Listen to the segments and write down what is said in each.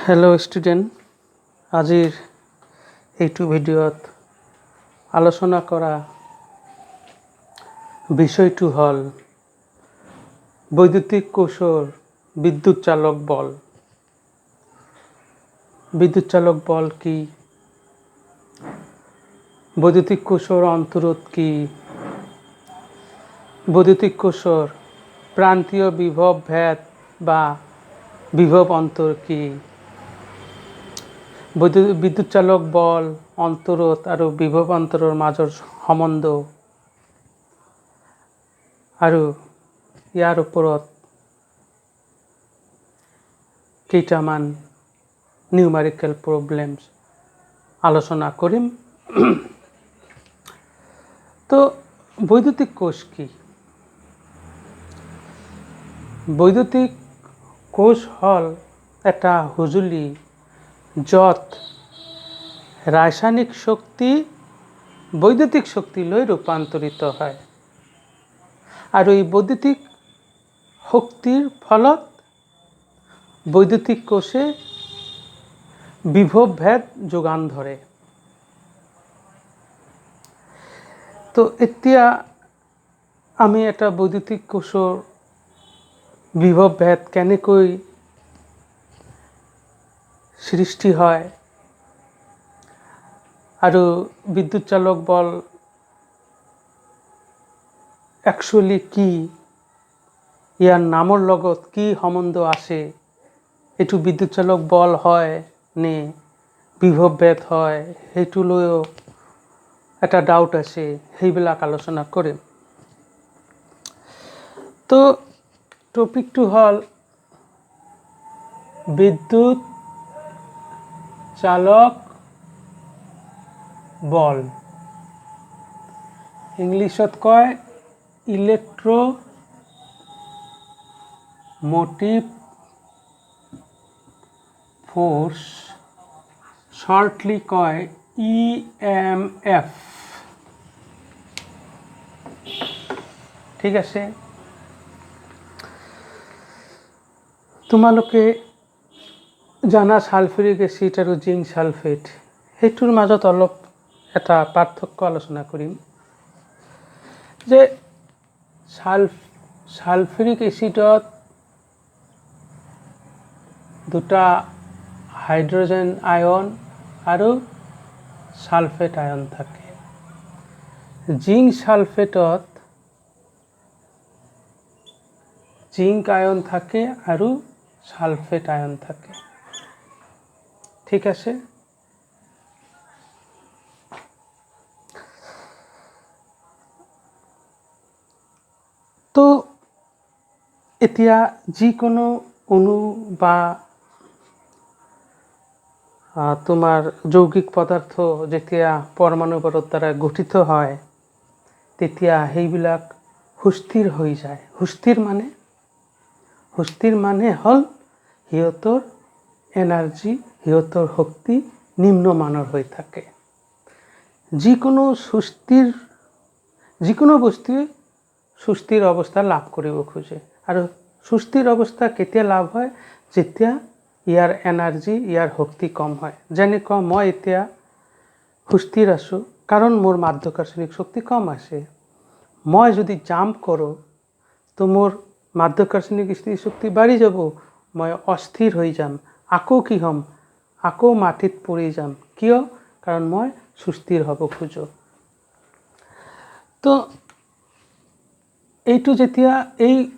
Hello student আজিৰ এইটো ভিডিঅ'ত আলোচনা কৰা বিষয়টো হ'ল বৈদ্যুতিক কোষৰ বিদ্যুৎ চালক বল। বিদ্যুৎ চালক বল কি, বৈদ্যুতিক কোষৰ অন্তৰোধ কি, বৈদ্যুতিক কোষৰ প্ৰান্তীয় বিভব ভেদ বা বিভব অন্তৰ কি, বিদ্যুৎ চালক বল অন্তৰোধ আৰু বিভব অন্তৰৰ মাজৰ সম্বন্ধ আৰু ইয়াৰ ওপৰত কেইটামান নিউমেৰিকেল প্ৰব্লেমছ আলোচনা কৰিম। তো বৈদ্যুতিক কোষ কি? বৈদ্যুতিক কোষ হ'ল এটা সঁজুলি য'ত ৰাসায়নিক শক্তি বৈদ্যুতিক শক্তিলৈ ৰূপান্তৰিত হয় আৰু এই বৈদ্যুতিক শক্তিৰ ফলত বৈদ্যুতিক কোষে বিভব ভেদ যোগান ধৰে। তো এতিয়া আমি এটা বৈদ্যুতিক কোষৰ বিভব ভেদ কেনেকৈ সৃষ্টি হয় আৰু বিদ্যুৎ চালক বল একচুৱেলি কি, ইয়াৰ নামৰ লগত কি সম্বন্ধ আছে, এইটো বিদ্যুৎ চালক বল হয় নে বিভব ভেদ হয়, সেইটো লৈও এটা ডাউট আছে, সেইবিলাক আলোচনা কৰিম। তো টপিকটো হ'ল বিদ্যুৎ চালক বল, ইংলিছত কয় ইলেক্ট্ৰোমোটিভ ফোৰ্স, শৰ্টলি কয় EMF। ঠিক আছে, তোমালোকে জানা সালফিউৰিক এচিড আৰু জিংক সালফেট, সেইটোৰ মাজত অলপ এটা পাৰ্থক্য আলোচনা কৰিম যে সালফিউৰিক এচিডত দুটা হাইড্ৰোজেন আয়ন আৰু সালফেট আয়ন থাকে। জিংক সালফেটত জিংক আয়ন থাকে আৰু সালফেট আয়ন থাকে। ঠিক আছে, তো এতিয়া যিকোনো অণু বা তোমাৰ যৌগিক পদাৰ্থ যেতিয়া পৰমাণুবোৰৰ দ্বাৰা গঠিত হয় তেতিয়া সেইবিলাক সুস্থিৰ হৈ যায়। সুস্থিৰ মানে হ'ল সিহঁতৰ এনাৰ্জি, সিহঁতৰ শক্তি নিম্নমানৰ হৈ থাকে। যিকোনো বস্তুৱে সুস্থিৰ অৱস্থা লাভ কৰিব খোজে আৰু সুস্থিৰ অৱস্থা কেতিয়া লাভ হয়, যেতিয়া ইয়াৰ এনাৰ্জি, ইয়াৰ শক্তি কম হয়। যেনেকুৱা মই এতিয়া সুস্থিৰ আছোঁ কাৰণ মোৰ মাধ্যাকৰ্ষণিক শক্তি কম আছে। মই যদি জাম্প কৰোঁ তো মোৰ মাধ্যাকৰ্ষণিক শক্তি বাঢ়ি যাব, মই অস্থিৰ হৈ যাম, আকৌ কি হ'ম, আকৌ মাটিত পৰি যাম। কিয়? কাৰণ মই সুস্থিৰ হ'ব খোজোঁ। তো এই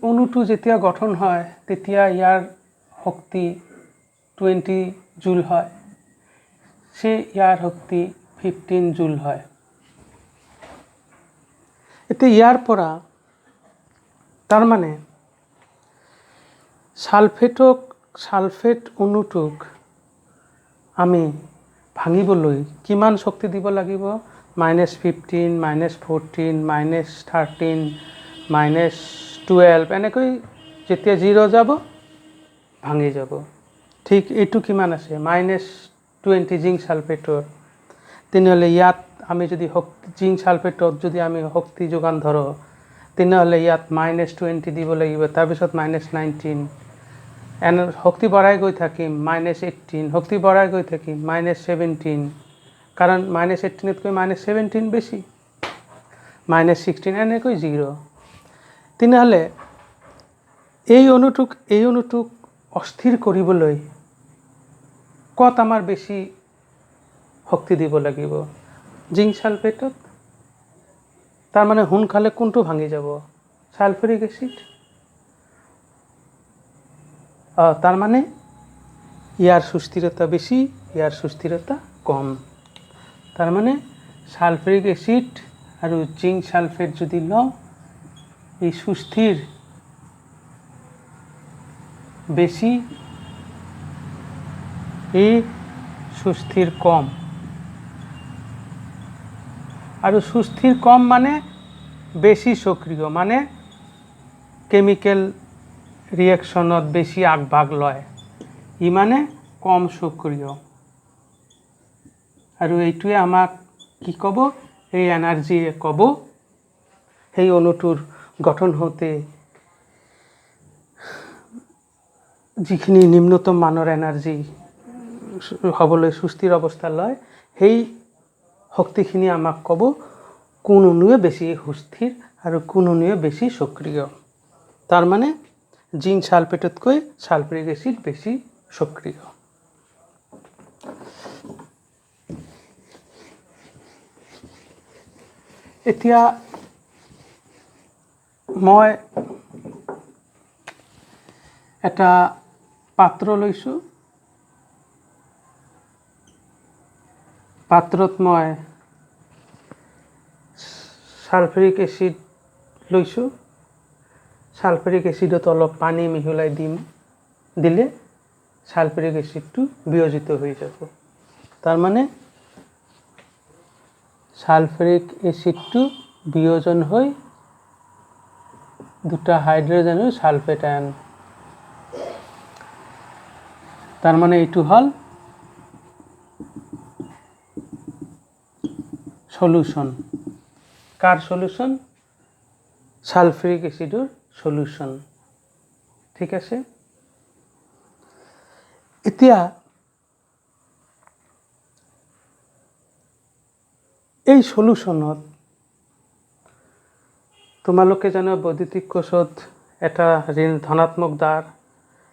অণুটো যেতিয়া গঠন হয় তেতিয়া ইয়াৰ শক্তি 20 জুল হয়, ইয়াৰ শক্তি 15 জুল হয়। এতিয়া ইয়াৰ পৰা তাৰমানে সালফেট অণুটোক আমি ভাঙিবলৈ কিমান শক্তি দিব লাগিব? -15, -14, -13, -12, এনেকৈ যেতিয়া 0 যাব ভাঙি যাব। ঠিক এইটো কিমান আছে? -20 জিংক সালফেটৰ। তেনেহ'লে ইয়াত আমি যদি জিংক সালফেটত যদি আমি শক্তি যোগান ধৰোঁ তেনেহ'লে ইয়াত -20 দিব লাগিব, তাৰপিছত -19, শক্তি বঢ়াই গৈ থাকিম -18, শক্তি বঢ়াই গৈ থাকিম -17, কাৰণ -18তকৈ -17 বেছি, -16 এনেকৈ 0। তেনেহ'লে এই অণুটোক অস্থিৰ কৰিবলৈ ক'ত আমাৰ বেছি শক্তি দিব লাগিব? জিংক সালফেটত। তাৰমানে সোনকালে কোনটো ভাঙি যাব? সালফিউৰিক এচিড। তাৰমানে ইয়াৰ সুস্থিৰতা বেছি, ইয়াৰ সুস্থিৰতা কম। তাৰমানে সালফিউৰিক এচিড আৰু জিংক সালফেট যদি লওঁ, এই সুস্থিৰ বেছি, এই সুস্থিৰ কম। আৰু সুস্থিৰ কম মানে বেছি সক্ৰিয়, মানে কেমিকেল ৰিয়েকশ্যনত বেছি আগভাগ লয়, ই মানে কম সক্ৰিয়। আৰু এইটোৱে আমাক কি ক'ব? এই এনাৰ্জিয়ে ক'ব সেই অণুটোৰ গঠন হওঁতে যিখিনি নিম্নতম মানৰ এনাৰ্জি হ'বলৈ সুস্থিৰ অৱস্থা লয়, সেই শক্তিখিনি আমাক ক'ব কোন অণুৱে বেছি সুস্থিৰ আৰু কোন অণুৱে বেছি সক্ৰিয়। তাৰমানে জিংক সালফেটতকৈ সালফিউৰিক এচিড বেছি সক্ৰিয়। এতিয়া মই এটা পাত্ৰ লৈছোঁ, পাত্ৰত মই সালফিউৰিক এচিড লৈছোঁ। সালফিউৰিক এচিডত অলপ পানী মিহলাই দিলে সালফিউৰিক এচিডটো বিয়োজিত হৈ যাব। তাৰমানে সালফিউৰিক এচিডটো বিয়োজন হৈ দুটা হাইড্ৰজেন আৰু সালফেট আয়ন। তাৰমানে এইটো হ'ল সলিউশন। কাৰ সলিউশন? সালফিউৰিক এসিডৰ সলিউশন। ঠিক আছে। এতিয়া এই সলিউশনত তোমালোকে জানো বৈদ্যুতিক কোষত এটা ধনাত্মক দ্বার,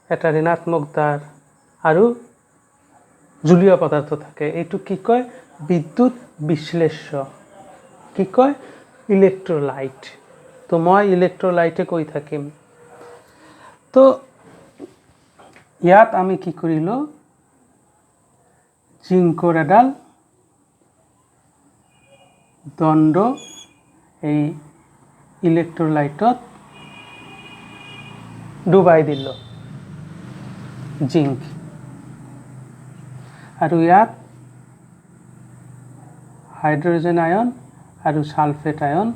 এটা ঋণাত্মক দ্বার আৰু জলীয় পদাৰ্থ থাকে। এইটো কি কয়? বিদ্যুৎ বিশ্লেষ্য। কি কয়? ইলেক্ট্ৰোলাইট। তো মই ইলেক্ট্ৰোলাইটে কৈ থাকিম। তো ইয়াত আমি কি কৰিলোঁ? জিংকৰ এডাল দণ্ড এই ইলেক্ট্ৰোলাইটত ডুবাই দিলোঁ, জিংক। আৰু ইয়াত হাইড্ৰোজেন আয়ন আৰু সালফেট আয়ন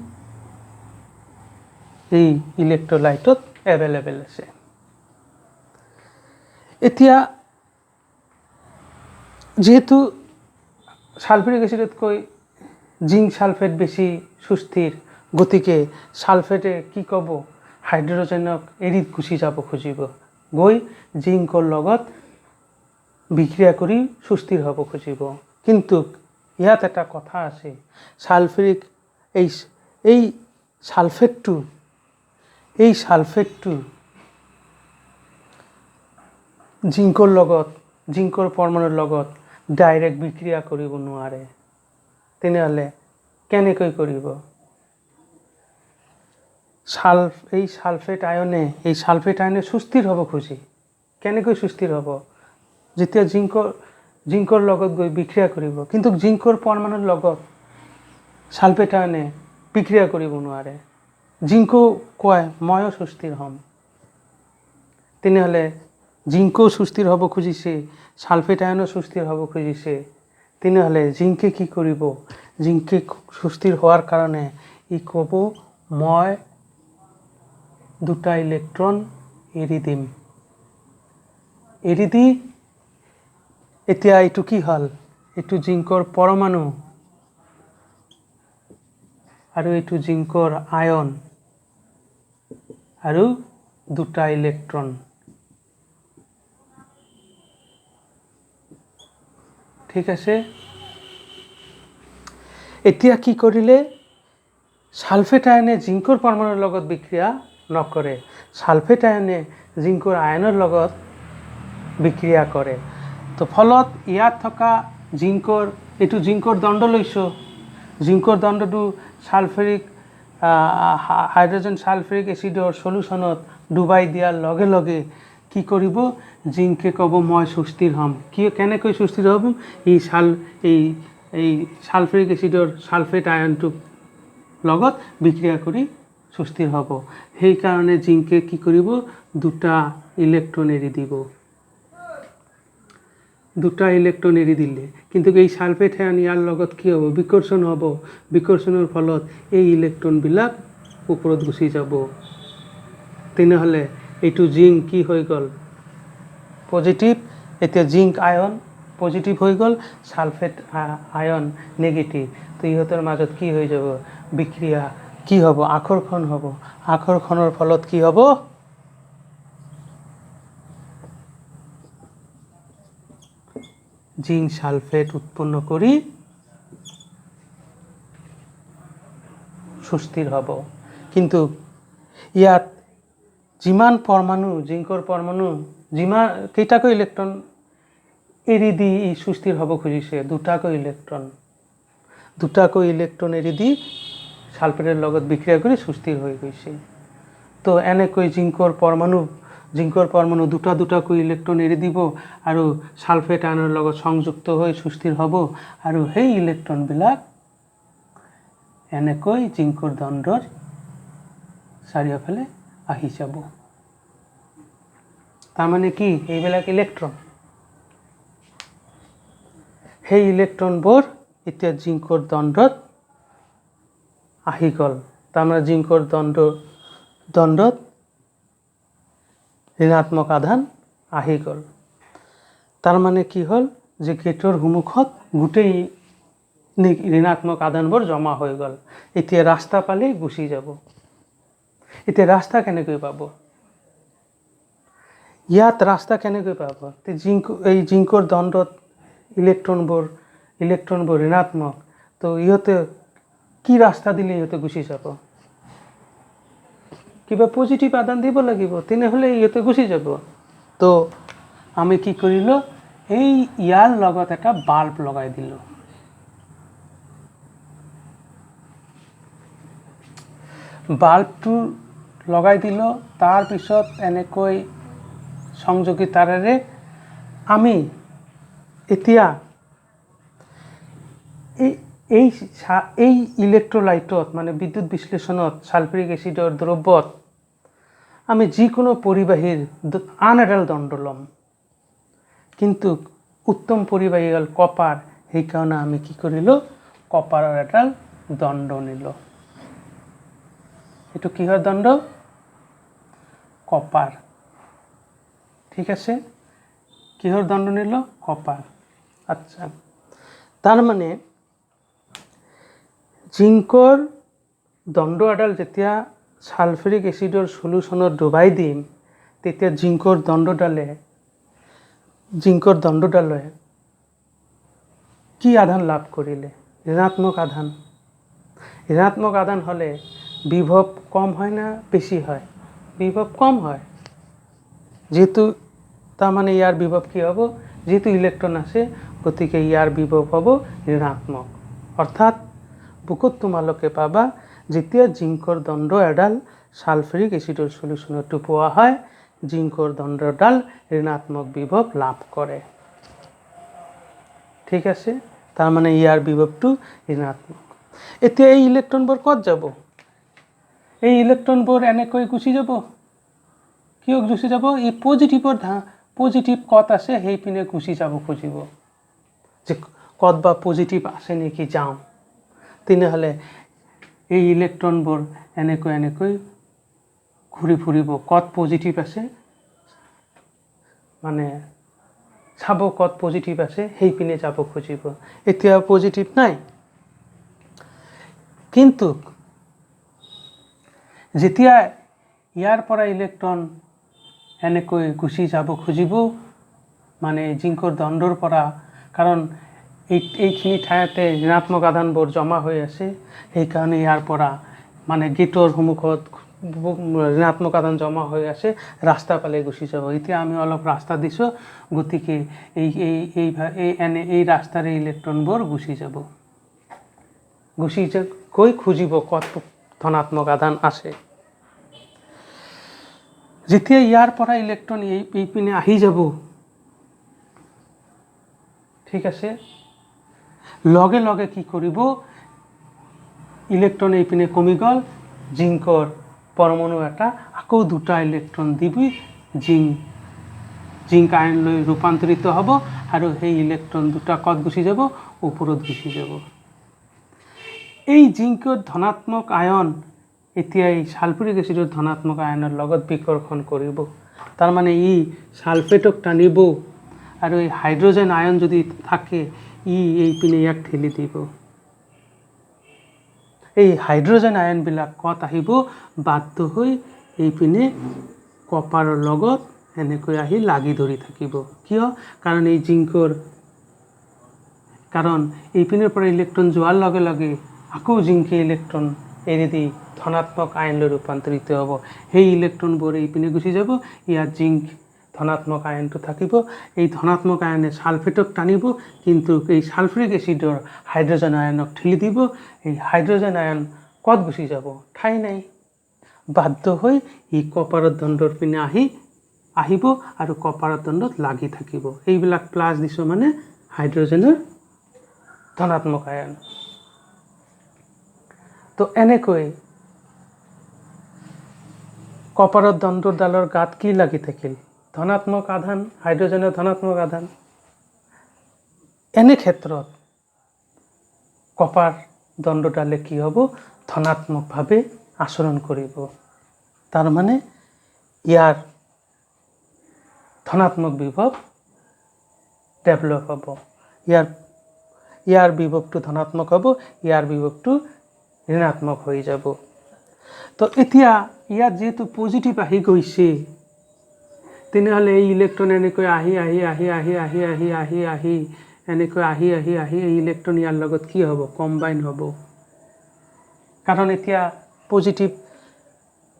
এই ইলেক্ট্ৰোলাইটত এভেইলেবল আছে। এতিয়া যেহেতু সালফিউৰিক এসিডতকৈ জিংক সালফেট বেছি সুস্থিৰ, গতিকে সালফেটে কি ক'ব? হাইড্ৰোজেনক এৰি গুচি যাব খুজিব, গৈ জিংকৰ লগত বিক্ৰিয়া কৰি সুস্থিৰ হ'ব খুজিব। কিন্তু ইয়াত এটা কথা আছে, সালফিউৰিক এই সালফেটটো জিংকৰ পৰমাণুৰ লগত ডাইৰেক্ট বিক্ৰিয়া কৰিব নোৱাৰে। তেনেহ'লে কেনেকৈ কৰিব? এই সালফেট আয়নে সুস্থিৰ হ'ব খুজি। কেনেকৈ সুস্থিৰ হ'ব? যেতিয়া জিংকৰ লগত গৈ বিক্ৰিয়া কৰিব, কিন্তু জিংকৰ পৰমাণুৰ লগত সালফেট আয়নে বিক্ৰিয়া কৰিব নোৱাৰে। জিংকো কয় ময়ো সুস্থিৰ হ'ম। তেনেহ'লে জিংকো সুস্থিৰ হ'ব খুজিছে, সালফেট আয়নো সুস্থিৰ হ'ব খুজিছে। তেনেহ'লে জিংকে কি কৰিব? জিংকে সুস্থিৰ হোৱাৰ কাৰণে ই ক'ব মই দুটা ইলেক্ট্ৰন এৰি দিম। এৰি দি এতিয়া এইটো কি হ'ল? এইটো জিংকৰ পৰমাণু আৰু এইটো জিংকৰ আয়ন আৰু দুটা ইলেক্ট্ৰন। ঠিক আছে। এতিয়া কি কৰিলে সালফেট আয়নে জিংকৰ পৰমাণুৰ লগত বিক্ৰিয়া নকৰে, সালফেট আয়নে জিংকৰ আয়নৰ লগত বিক্ৰিয়া কৰে। তো ফলত ইয়াত থকা জিংকৰ এইটো জিংকৰ দণ্ড লৈছোঁ, জিংকৰ দণ্ডটো সালফেৰিক হাইড্ৰজেন সালফেৰিক এচিডৰ সলিউশ্যনত ডুবাই দিয়াৰ লগে লগে কি কৰিব, জিংকে ক'ব মই সুস্থিৰ হ'ম। কেনেকৈ সুস্থিৰ হ'ম, এই সালফেৰিক এচিডৰ সালফেট আয়নটোক লগত বিক্ৰিয়া কৰি সুস্থিৰ হ'ব। সেইকাৰণে জিংকে কি কৰিব, দুটা ইলেক্ট্ৰন এৰি দিব। দুটা ইলেক্ট্ৰন এৰি দিলে কিন্তু এই সালফেট আয়ন ইয়াৰ লগত কি হ'ব, বিকৰ্ষণ হ'ব। বিকৰ্ষণৰ ফলত এই ইলেক্ট্ৰনবিলাক ওপৰত গুচি যাব। তেনেহ'লে এইটো জিংক কি হৈ গ'ল, পজিটিভ। এতিয়া জিংক আয়ন পজিটিভ হৈ গ'ল, সালফেট আয়ন নেগেটিভ। তো ইহঁতৰ মাজত কি হৈ যাব, বিক্ৰিয়া কি হ'ব, আকৰ্ষণ হ'ব। আকৰ্ষণৰ ফলত কি হ'ব, জিংক সালফেট উৎপন্ন কৰি সুস্থিৰ হ'ব। কিন্তু ইয়াত যিমান পৰমাণু, জিংকৰ পৰমাণু যিমান কেইটাকৈ ইলেক্ট্ৰন এৰি দি সুস্থিৰ হ'ব খুজিছে, দুটাকৈ ইলেক্ট্ৰন এৰি দি সালফেটৰ লগত বিক্ৰিয়া কৰি সুস্থিৰ হৈ গৈছে। তো এনেকৈ জিংকৰ পৰমাণু দুটাকৈ ইলেক্ট্ৰন এৰি দিব আৰু সালফেট আয়নৰ লগত সংযুক্ত হৈ সুস্থিৰ হ'ব, আৰু সেই ইলেক্ট্ৰনবিলাক এনেকৈ জিংকৰ দণ্ডৰ চাৰিওফালে আহি যাব। তাৰমানে কি, এইবিলাক ইলেক্ট্ৰন, সেই ইলেক্ট্ৰনবোৰ এতিয়া জিংকৰ দণ্ডত আহি গ'ল। তাৰমানে জিংকৰ দণ্ডত ঋণাত্মক আধান আহি গ'ল। তাৰমানে কি হ'ল, যে গেটৰ সন্মুখত গোটেই ঋণাত্মক আধানবোৰ জমা হৈ গ'ল। এতিয়া ৰাস্তা পালেই গুচি যাব। এতিয়া ৰাস্তা কেনেকৈ পাব, ইয়াত ৰাস্তা কেনেকৈ পাব, এই জিংকৰ দণ্ডত ইলেক্ট্ৰনবোৰ ঋণাত্মক। তো ইহঁতে কি ৰাস্তা দিলে ইহঁতে গুচি যাব, কিবা পজিটিভ আদান দিব লাগিব, তেনেহ'লে ইহঁতে গুচি যাব। তো আমি কি কৰিলোঁ, এই ইয়াৰ লগত এটা বাল্ব লগাই দিলোঁ। বাল্বটো লগাই দিলোঁ, তাৰপিছত এনেকৈ সংযোগী তাৰেৰে আমি এতিয়া এই ইলেক্ট্ৰলাইটত মানে বিদ্যুৎ বিশ্লেষণত সালফেৰিক এচিডৰ দ্ৰব্যত আমি যিকোনো পৰিবাহীৰ আন এডাল দণ্ড ল'ম, কিন্তু উত্তম পৰিবাহী হ'ল কপাৰ। সেইকাৰণে আমি কি কৰিলোঁ, কপাৰৰ এডাল দণ্ড নিলোঁ। এইটো কিহৰ দণ্ড, কপাৰ। ঠিক আছে, কিহৰ দণ্ড নিলোঁ, কপাৰ। আচ্ছা, তাৰমানে জিংকৰ দণ্ড এডাল যেতিয়া সালফেৰিক এচিডৰ সলিউশ্যনত ডুবাই দিম, তেতিয়া জিংকৰ দণ্ডডালে কি আধান লাভ কৰিলে, ঋণাত্মক আধান। ঋণাত্মক আধান হ'লে বিভৱ কম হয় না বেছি হয়, বিভৱ কম হয়। যেহেতু তাৰমানে ইয়াৰ বিভৱ কি হ'ব, যেহেতু ইলেক্ট্ৰন আছে, গতিকে ইয়াৰ বিভৱ হ'ব ঋণাত্মক। অৰ্থাৎ বুকত তোমালোকে পাবা, যেতিয়া জিংকৰ দণ্ড এডাল সালফেৰিক এচিডৰ সলিউশ্যনত ডুবোৱা হয়, জিংকৰ দণ্ডডাল ঋণাত্মক বিভৱ লাভ কৰে। ঠিক আছে, তাৰমানে ইয়াৰ বিভৱটো ঋণাত্মক। এতিয়া এই ইলেক্ট্ৰনবোৰ ক'ত যাব, এই ইলেক্ট্ৰনবোৰ এনেকৈ গুচি যাব। কিয় গুচি যাব, এই পজিটিভ ক'ত আছে সেইপিনে গুচি যাব খুজিব, যে ক'ত বা পজিটিভ আছে নেকি যাওঁ। তেনেহ'লে এই ইলেক্ট্ৰনবোৰ এনেকৈ ঘূৰি ফুৰিব, ক'ত পজিটিভ আছে মানে চাব, ক'ত পজিটিভ আছে সেইপিনে যাব খুজিব। এতিয়া পজিটিভ নাই, কিন্তু যেতিয়া ইয়াৰ পৰা ইলেক্ট্ৰন এনেকৈ গুচি যাব খুজিব, মানে জিংকৰ দণ্ডৰ পৰা, কাৰণ এইখিনি ঠাইতে ঋণাত্মক আধানবোৰ জমা হৈ আছে। সেইকাৰণে ইয়াৰ পৰা মানে গেটৰ সন্মুখত ঋণাত্মক আধান জমা হৈ আছে, ৰাস্তা পালে গুচি যাব। এতিয়া আমি অলপ ৰাস্তা দিছোঁ, গতিকে এই ৰাস্তাৰে ইলেক্ট্ৰনবোৰ গুচি যাব, গৈ খুজিব ক'ত ধনাত্মক আধান আছে। যেতিয়া ইয়াৰ পৰা ইলেক্ট্ৰন এইপিনে আহি যাব, ঠিক আছে, লগে লগে কি কৰিব, ইলেক্ট্ৰন এইপিনে কমি গ'ল, জিংকৰ পৰমাণু এটা আকৌ দুটা ইলেক্ট্ৰন দিবি, জিংক আয়নলৈ ৰূপান্তৰিত হ'ব আৰু সেই ইলেক্ট্ৰন দুটা ক'ত গুচি যাব, ওপৰত গুচি যাব। এই জিংকৰ ধনাত্মক আয়ন এতিয়া এই সালফিউৰিক এচিডৰ ধনাত্মক আয়নৰ লগত বিকৰ্ষণ কৰিব। তাৰমানে ই সালফেটক টানিব আৰু এই হাইড্ৰজেন আয়ন যদি থাকে এইপিনে ইয়াক ঠেলি দিব। এই হাইড্ৰজেন আয়নবিলাক ক'ত আহিব, বাধ্য হৈ এইপিনে কপাৰৰ লগত এনেকৈ আহি লাগি ধৰি থাকিব। কিয়? কাৰণ এই জিংকৰ, কাৰণ এইপিনৰ পৰা ইলেক্ট্ৰন যোৱাৰ লগে লগে আকৌ জিংকে ইলেক্ট্ৰন এৰি দি ধনাত্মক আয়নলৈ ৰূপান্তৰিত হ'ব। সেই ইলেক্ট্ৰনবোৰ এইপিনে গুচি যাব, ইয়াত জিংক ধনাত্মক আয়নটো থাকিব। এই ধনাত্মক আয়নে সালফেটক টানিব, কিন্তু এই সালফিউৰিক এচিডৰ হাইড্ৰজেন আয়নক ঠেলি দিব। এই হাইড্ৰজেন আয়ন ক'ত গুচি যাব, ঠাই নাই, বাধ্য হৈ ই কপাৰৰ দণ্ডৰ পিনে আহিব আৰু কপাৰৰ দণ্ডত লাগি থাকিব। এইবিলাক প্লাছ দিছোঁ মানে হাইড্ৰজেনৰ ধনাত্মক আয়ন। তো এনেকৈ কপাৰৰ দণ্ডডালৰ গাত কি লাগি থাকিল, ধনাত্মক আধান, হাইড্ৰজেনৰ ধনাত্মক আধান। এনে ক্ষেত্ৰত কপাৰ দণ্ডডালে কি হ'ব, ধনাত্মকভাৱে আচৰণ কৰিব। তাৰমানে ইয়াৰ ধনাত্মক বিভৱ ডেভেলপ হ'ব, ইয়াৰ বিভৱটো ধনাত্মক হ'ব, ইয়াৰ বিভৱটো ঋণাত্মক হৈ যাব। তো এতিয়া ইয়াত যেহেতু পজিটিভ আহি গৈছে, তেনেহ'লে এই ইলেক্ট্ৰন এনেকৈ এনেকৈ এই ইলেক্ট্ৰন ইয়াৰ লগত কি হ'ব, কম্বাইন হ'ব। কাৰণ এতিয়া পজিটিভ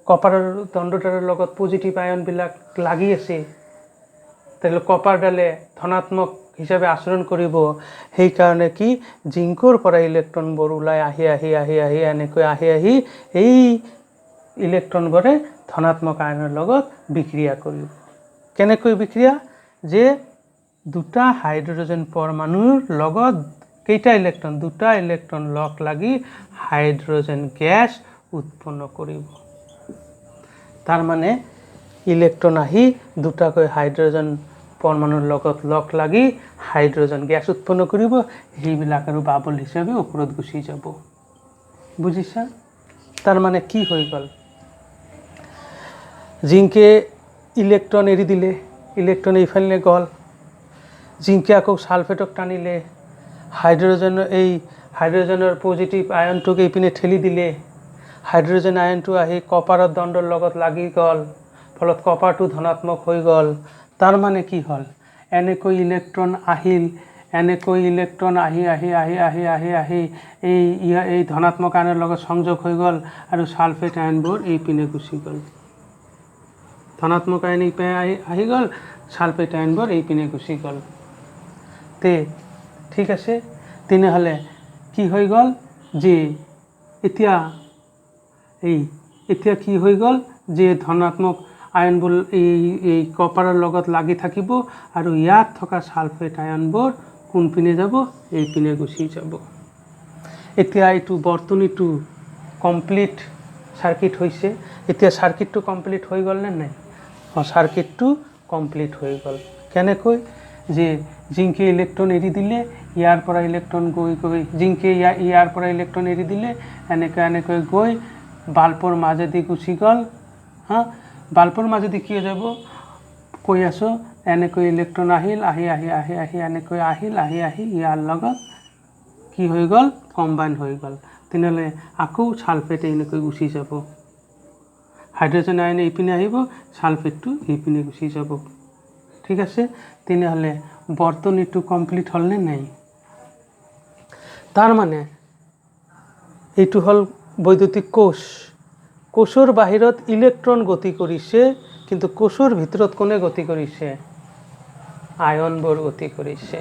কপাৰৰ দণ্ডডালৰ লগত পজিটিভ আয়নবিলাক লাগি আছে, তেতিয়াহ'লে কপাৰডালে ধনাত্মক হিচাপে আচৰণ কৰিব। সেইকাৰণে কি, জিংকৰ পৰা ইলেক্ট্ৰনবোৰ ওলাই এনেকৈ এই ইলেক্ট্ৰনবোৰে ধনাত্মক আয়নৰ লগত বিক্ৰিয়া কৰিব। কেনেকৈ বিক্ৰিয়া, যে দুটা হাইড্ৰজেন পৰমাণুৰ লগত কেইটা ইলেক্ট্ৰন, দুটা ইলেক্ট্ৰন লগ লাগি হাইড্ৰজেন গেছ উৎপন্ন কৰিব। তাৰমানে ইলেক্ট্ৰন আহি দুটাকৈ হাইড্ৰজেন পৰমাণুৰ লগত লগ লাগি হাইড্ৰজেন গেছ উৎপন্ন কৰিব। সেইবিলাক আৰু বাবল হিচাপে ওপৰত গুচি যাব। বুজিছা? তাৰমানে কি হৈ গ'ল, জিংকে ইলেক্ট্ৰন এৰি দিলে, ইলেক্ট্ৰন এইফালে গ'ল, জিংকে আকৌ সালফেটক টানিলে, হাইড্ৰজেনৰ পজিটিভ আয়নটোক এইপিনে ঠেলি দিলে, হাইড্ৰজেন আয়নটো আহি কপাৰৰ দণ্ডৰ লগত লাগি গ'ল, ফলত কপাৰটো ধনাত্মক হৈ গ'ল। তাৰমানে কি হ'ল, এনেকৈ ইলেক্ট্ৰন আহিল, এনেকৈ ইলেক্ট্ৰন আহি এই ধনাত্মক আয়নৰ লগত সংযোগ হৈ গ'ল আৰু সালফেট আয়নবোৰ এইপিনে গুচি গ'ল। ধনাত্মক আয়ন এইপিনে আহি গ'ল, সালফেট আয়নবোৰ এইপিনে গুচি গ'ল। ঠিক আছে, তেনেহ'লে কি হৈ গ'ল, যে এতিয়া কি হৈ গ'ল, যে ধনাত্মক আয়নবোৰ এই কপাৰৰ লগত লাগি থাকিব আৰু ইয়াত থকা সালফেট আয়নবোৰ কোনপিনে যাব, এইপিনে গুচি যাব। এতিয়া এইটো বৰ্তনীটো কমপ্লিট সাৰ্কিট হৈছে। এতিয়া সাৰ্কিটটো কমপ্লিট হৈ গ'ল নে নাই? সাৰ্কিটটো কমপ্লিট হৈ গ'ল। কেনেকৈ, যে জিংকে ইলেক্ট্ৰন এৰি দিলে, ইয়াৰ পৰা ইলেক্ট্ৰন গৈ জিংকে ইয়াৰ পৰা ইলেক্ট্ৰন এৰি দিলে, এনেকৈ গৈ বাল্বৰ মাজেদি গুচি গ'ল। বাল্বৰ মাজেদি কি যাব, কৈ আছোঁ, এনেকৈ ইলেক্ট্ৰন আহিল, এনেকৈ আহিল, ইয়াৰ লগত কি হৈ গ'ল, কম্বাইন হৈ গ'ল। তেনেহ'লে আকৌ সালফেট এনেকৈ গুচি যাব, হাইড্ৰজেন আয়ন এইপিনে আহিব, সালফেটটো এইপিনে গুচি যাব। ঠিক আছে, তেনেহ'লে বৰ্তনীটো কমপ্লিট হ'ল নে নাই? तार माने এইটো হল বৈদ্যুতিক কোষ কোষৰ বাহিৰত ইলেক্ট্ৰন গতি কৰিছে কিন্তু কোষৰ ভিতৰত কোনে গতি কৰিছে আয়নবোৰ গতি কৰিছে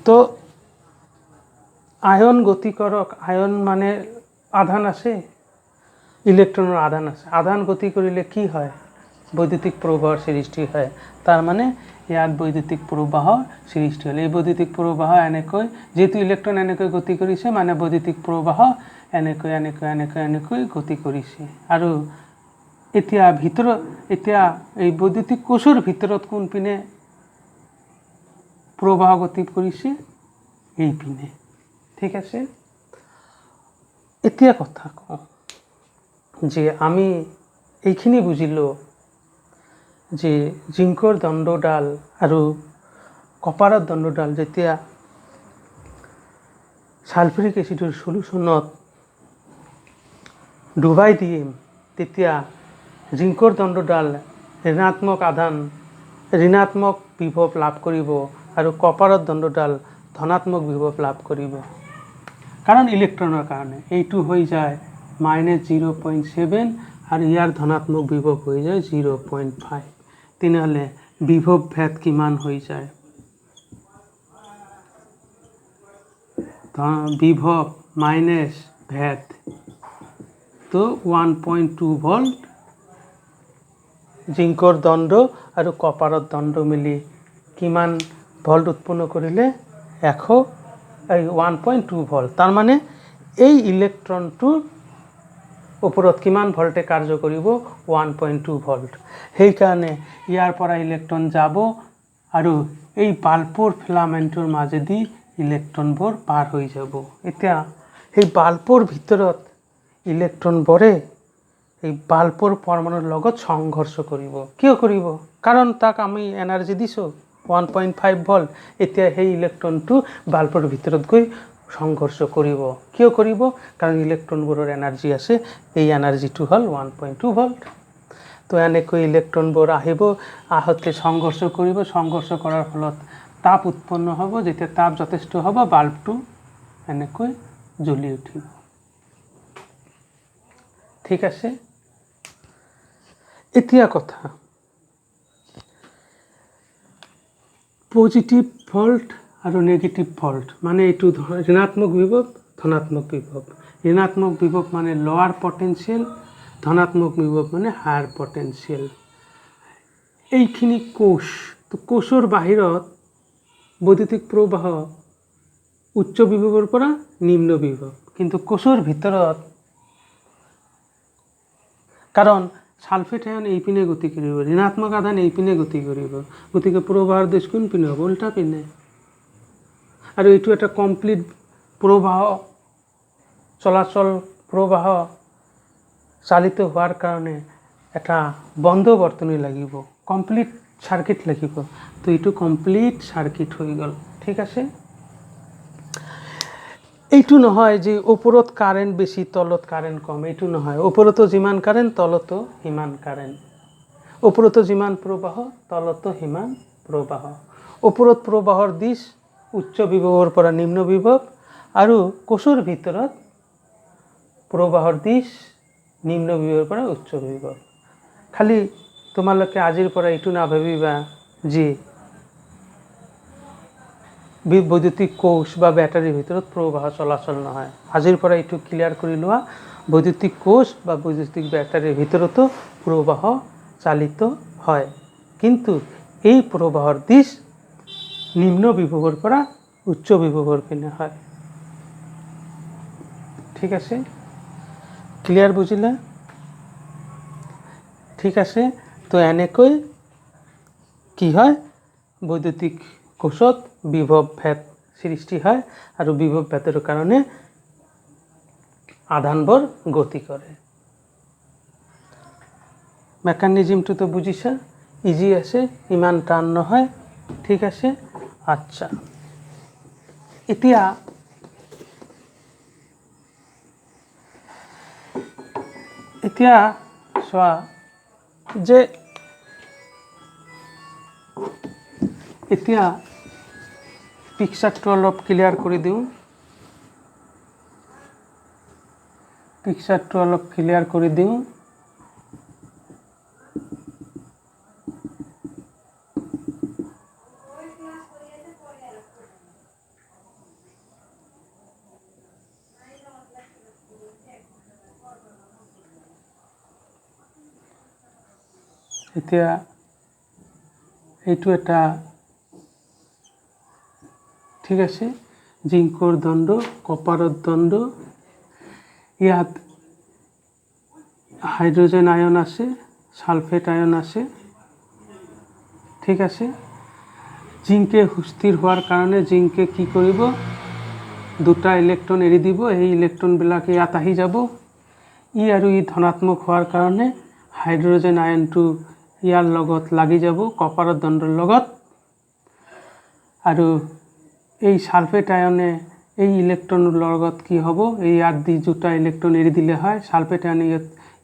তো আয়ন গতি কৰক আয়ন মানে আধান আছে ইলেক্ট্ৰনৰ আধান আছে আধান গতি কৰিলে কি হয় বৈদ্যুতিক প্ৰবাহৰ সৃষ্টি হয় তাৰ মানে ইয়াত বৈদ্যুতিক প্ৰবাহ সৃষ্টি হ'ল এই বৈদ্যুতিক প্ৰবাহ এনেকৈ যেহেতু ইলেক্ট্ৰন এনেকৈ গতি কৰিছে মানে বৈদ্যুতিক প্ৰবাহ এনেকৈ এনেকৈ এনেকৈ এনেকৈ গতি কৰিছে আৰু এতিয়া এই বৈদ্যুতিক কোষৰ ভিতৰত কোন পিনে প্ৰবাহ গতি কৰিছে এই পিনে ঠিক আছে এতিয়া কথা কওঁ যে আমি এইখিনি বুজিলো যে জিংকৰ দণ্ডডাল আৰু কপাৰৰ দণ্ডডাল যেতিয়া সালফিউৰিক এসিডৰ সলিউশনত ডুবাই দিম তেতিয়া জিংকৰ দণ্ডডাল ঋণাত্মক আধান ঋণাত্মক বিভৱ লাভ কৰিব আৰু কপাৰৰ দণ্ডডাল ধনাত্মক বিভৱ লাভ কৰিব কাৰণ ইলেক্ট্ৰনৰ কাৰণে এইটো হৈ যায় -0.7 আৰু ইয়াৰ ধনাত্মক বিভৱ হৈ যায় 0.5 তেনেহলে বিভৱ ভেদ কিমান হৈ যায় বিভৱ মাইনাস ভেদ তো 1.2 ভোল্ট জিংকৰ দণ্ড আৰু কপাৰৰ দণ্ড মিলি কিমান ভোল্ট উৎপন্ন কৰিলে 1.2 ভোল্ট তাৰ মানে এই ইলেক্ট্ৰনটোৰ ওপৰত কিমান ভোল্টে কাৰ্য কৰিব 1.2 ভোল্ট সেই কাৰণে ইয়াৰ পৰা ইলেক্ট্ৰন যাব আৰু এই বাল্বৰ ফিলামেন্টৰ মাজেদি ইলেক্ট্ৰনবোৰ পাৰ হৈ যাব এতিয়া এই বাল্বৰ ভিতৰত ইলেক্ট্ৰনবোৰে এই বাল্বৰ পৰমাণুৰ লগত সংঘৰ্ষ কৰিব কিয় কৰিব কাৰণ তাক আমি এনাৰ্জি দিছো 1.5 ভোল্ট এতিয়া সেই ইলেক্ট্ৰনটো বাল্বৰ ভিতৰত গৈ সংঘৰ্ষ কৰিব কিয় কৰিব কাৰণ ইলেক্ট্ৰনবোৰৰ এনাৰ্জি আছে এই এনাৰ্জিটো হল 1.2 ভোল্ট তো এনেকৈ ইলেক্ট্ৰনবোৰ আহিব আহতে সংঘৰ্ষ কৰিব সংঘৰ্ষ কৰাৰ ফলত তাপ উৎপন্ন হ'ব যেতিয়া তাপ যথেষ্ট হ'ব বাল্বটো এনেকৈ জ্বলি উঠিব ঠিক আছে এতিয়া কথা পজিটিভ ভোল্ট আৰু নেগেটিভ ভোল্ট মানে এইটো ঋণাত্মক বিভৱ ধনাত্মক বিভৱ ঋণাত্মক বিভৱ মানে লোৱাৰ পটেনশিয়াল ধনাত্মক বিভৱ মানে হায়াৰ পটেনশিয়াল এইখিনি কোষ তো কোষৰ বাহিৰত বৈদ্যুতিক প্ৰবাহ উচ্চ বিভৱৰ পৰা নিম্ন বিভৱ কিন্তু কোষৰ ভিতৰত কাৰণ সালফেট আয়ন এই পিনে গতি কৰিব ঋণাত্মক আধান এই পিনে গতি কৰিব গতিকে প্ৰবাহৰ দিশ কোন পিনে হ'ব উল্টা পিনে আৰু এইটো এটা কমপ্লিট প্ৰবাহ চলাচল প্ৰবাহ চালিত হোৱাৰ কাৰণে এটা বন্ধ বৰ্তনী লাগিব কমপ্লিট সাৰ্কিট লাগিব তো এইটো কমপ্লিট সাৰ্কিট হৈ গল ঠিক আছে এইটো নহয় যে ওপৰত কাৰেন্ট বেছি তলত কাৰেন্ট কম এইটো নহয় ওপৰতো যিমান কাৰেন্ট তলতো সিমান কাৰেন্ট ওপৰতো যিমান প্ৰবাহ তলতো সিমান প্ৰবাহ ওপৰত প্ৰবাহৰ দিশ উচ্চ বিভৱৰ পৰা নিম্ন বিভৱ আৰু কোষৰ ভিতৰত প্ৰবাহৰ দিশ নিম্ন বিভৱৰ পৰা উচ্চ বিভৱ খালি তোমালোকে আজিৰ পৰা এইটো নাভাবিবা যে বৈদ্যুতিক কোষ বা ব্যাটাৰিৰ ভিতৰত প্ৰবাহ চলাচল নহয় আজিৰ পৰা এইটো ক্লিয়াৰ কৰি লোৱা বৈদ্যুতিক কোষ বা বৈদ্যুতিক ব্যাটাৰিৰ ভিতৰতো প্ৰবাহ চালিত হয় কিন্তু এই প্ৰবাহৰ দিশ নিম্ন বিভৱৰ পৰা উচ্চ বিভৱৰ পিনে হয় ঠিক আছে ক্লিয়াৰ বুজিলা ঠিক আছে তো এনেকৈ কি হয় বৈদ্যুতিক কোষত বিভৱ ভেদ সৃষ্টি হয় আৰু বিভৱ ভেদৰ কাৰণে আধানবোৰ গতি কৰে মেকানিজমটো তো বুজিছা ইজি আছে ইমান টান নহয় ঠিক আছে আচ্ছা এতিয়া চোৱা যে P পিকচাৰটো অলপ ক্লিয়াৰ কৰি দিওঁ। পিকচাৰটো অলপ ক্লিয়াৰ কৰি দিওঁ। এতিয়া এইটো এটা ঠিক আছে, জিংকৰ দণ্ড, কপাৰৰ দণ্ড। ইয়াত হাইড্ৰোজেন আয়ন আছে, সালফেট আয়ন আছে। ঠিক আছে, জিংকে সুস্থিৰ হোৱাৰ কাৰণে জিংকে কি কৰিব, দুটা ইলেক্ট্ৰন এৰি দিব। এই ইলেক্ট্ৰনবিলাক ইয়াত আহি যাব। ই আৰু ই ধনাত্মক হোৱাৰ কাৰণে হাইড্ৰোজেন আয়নটো ইয়াৰ লগত লাগি যাব কপাৰৰ দণ্ডৰ লগত। আৰু এই সালফেট আয়নে এই ইলেক্ট্ৰনৰ লগত কি হ'ব, এই ইয়াত দি দুটা ইলেক্ট্ৰন এৰি দিলে হয়, সালফেট আয়নে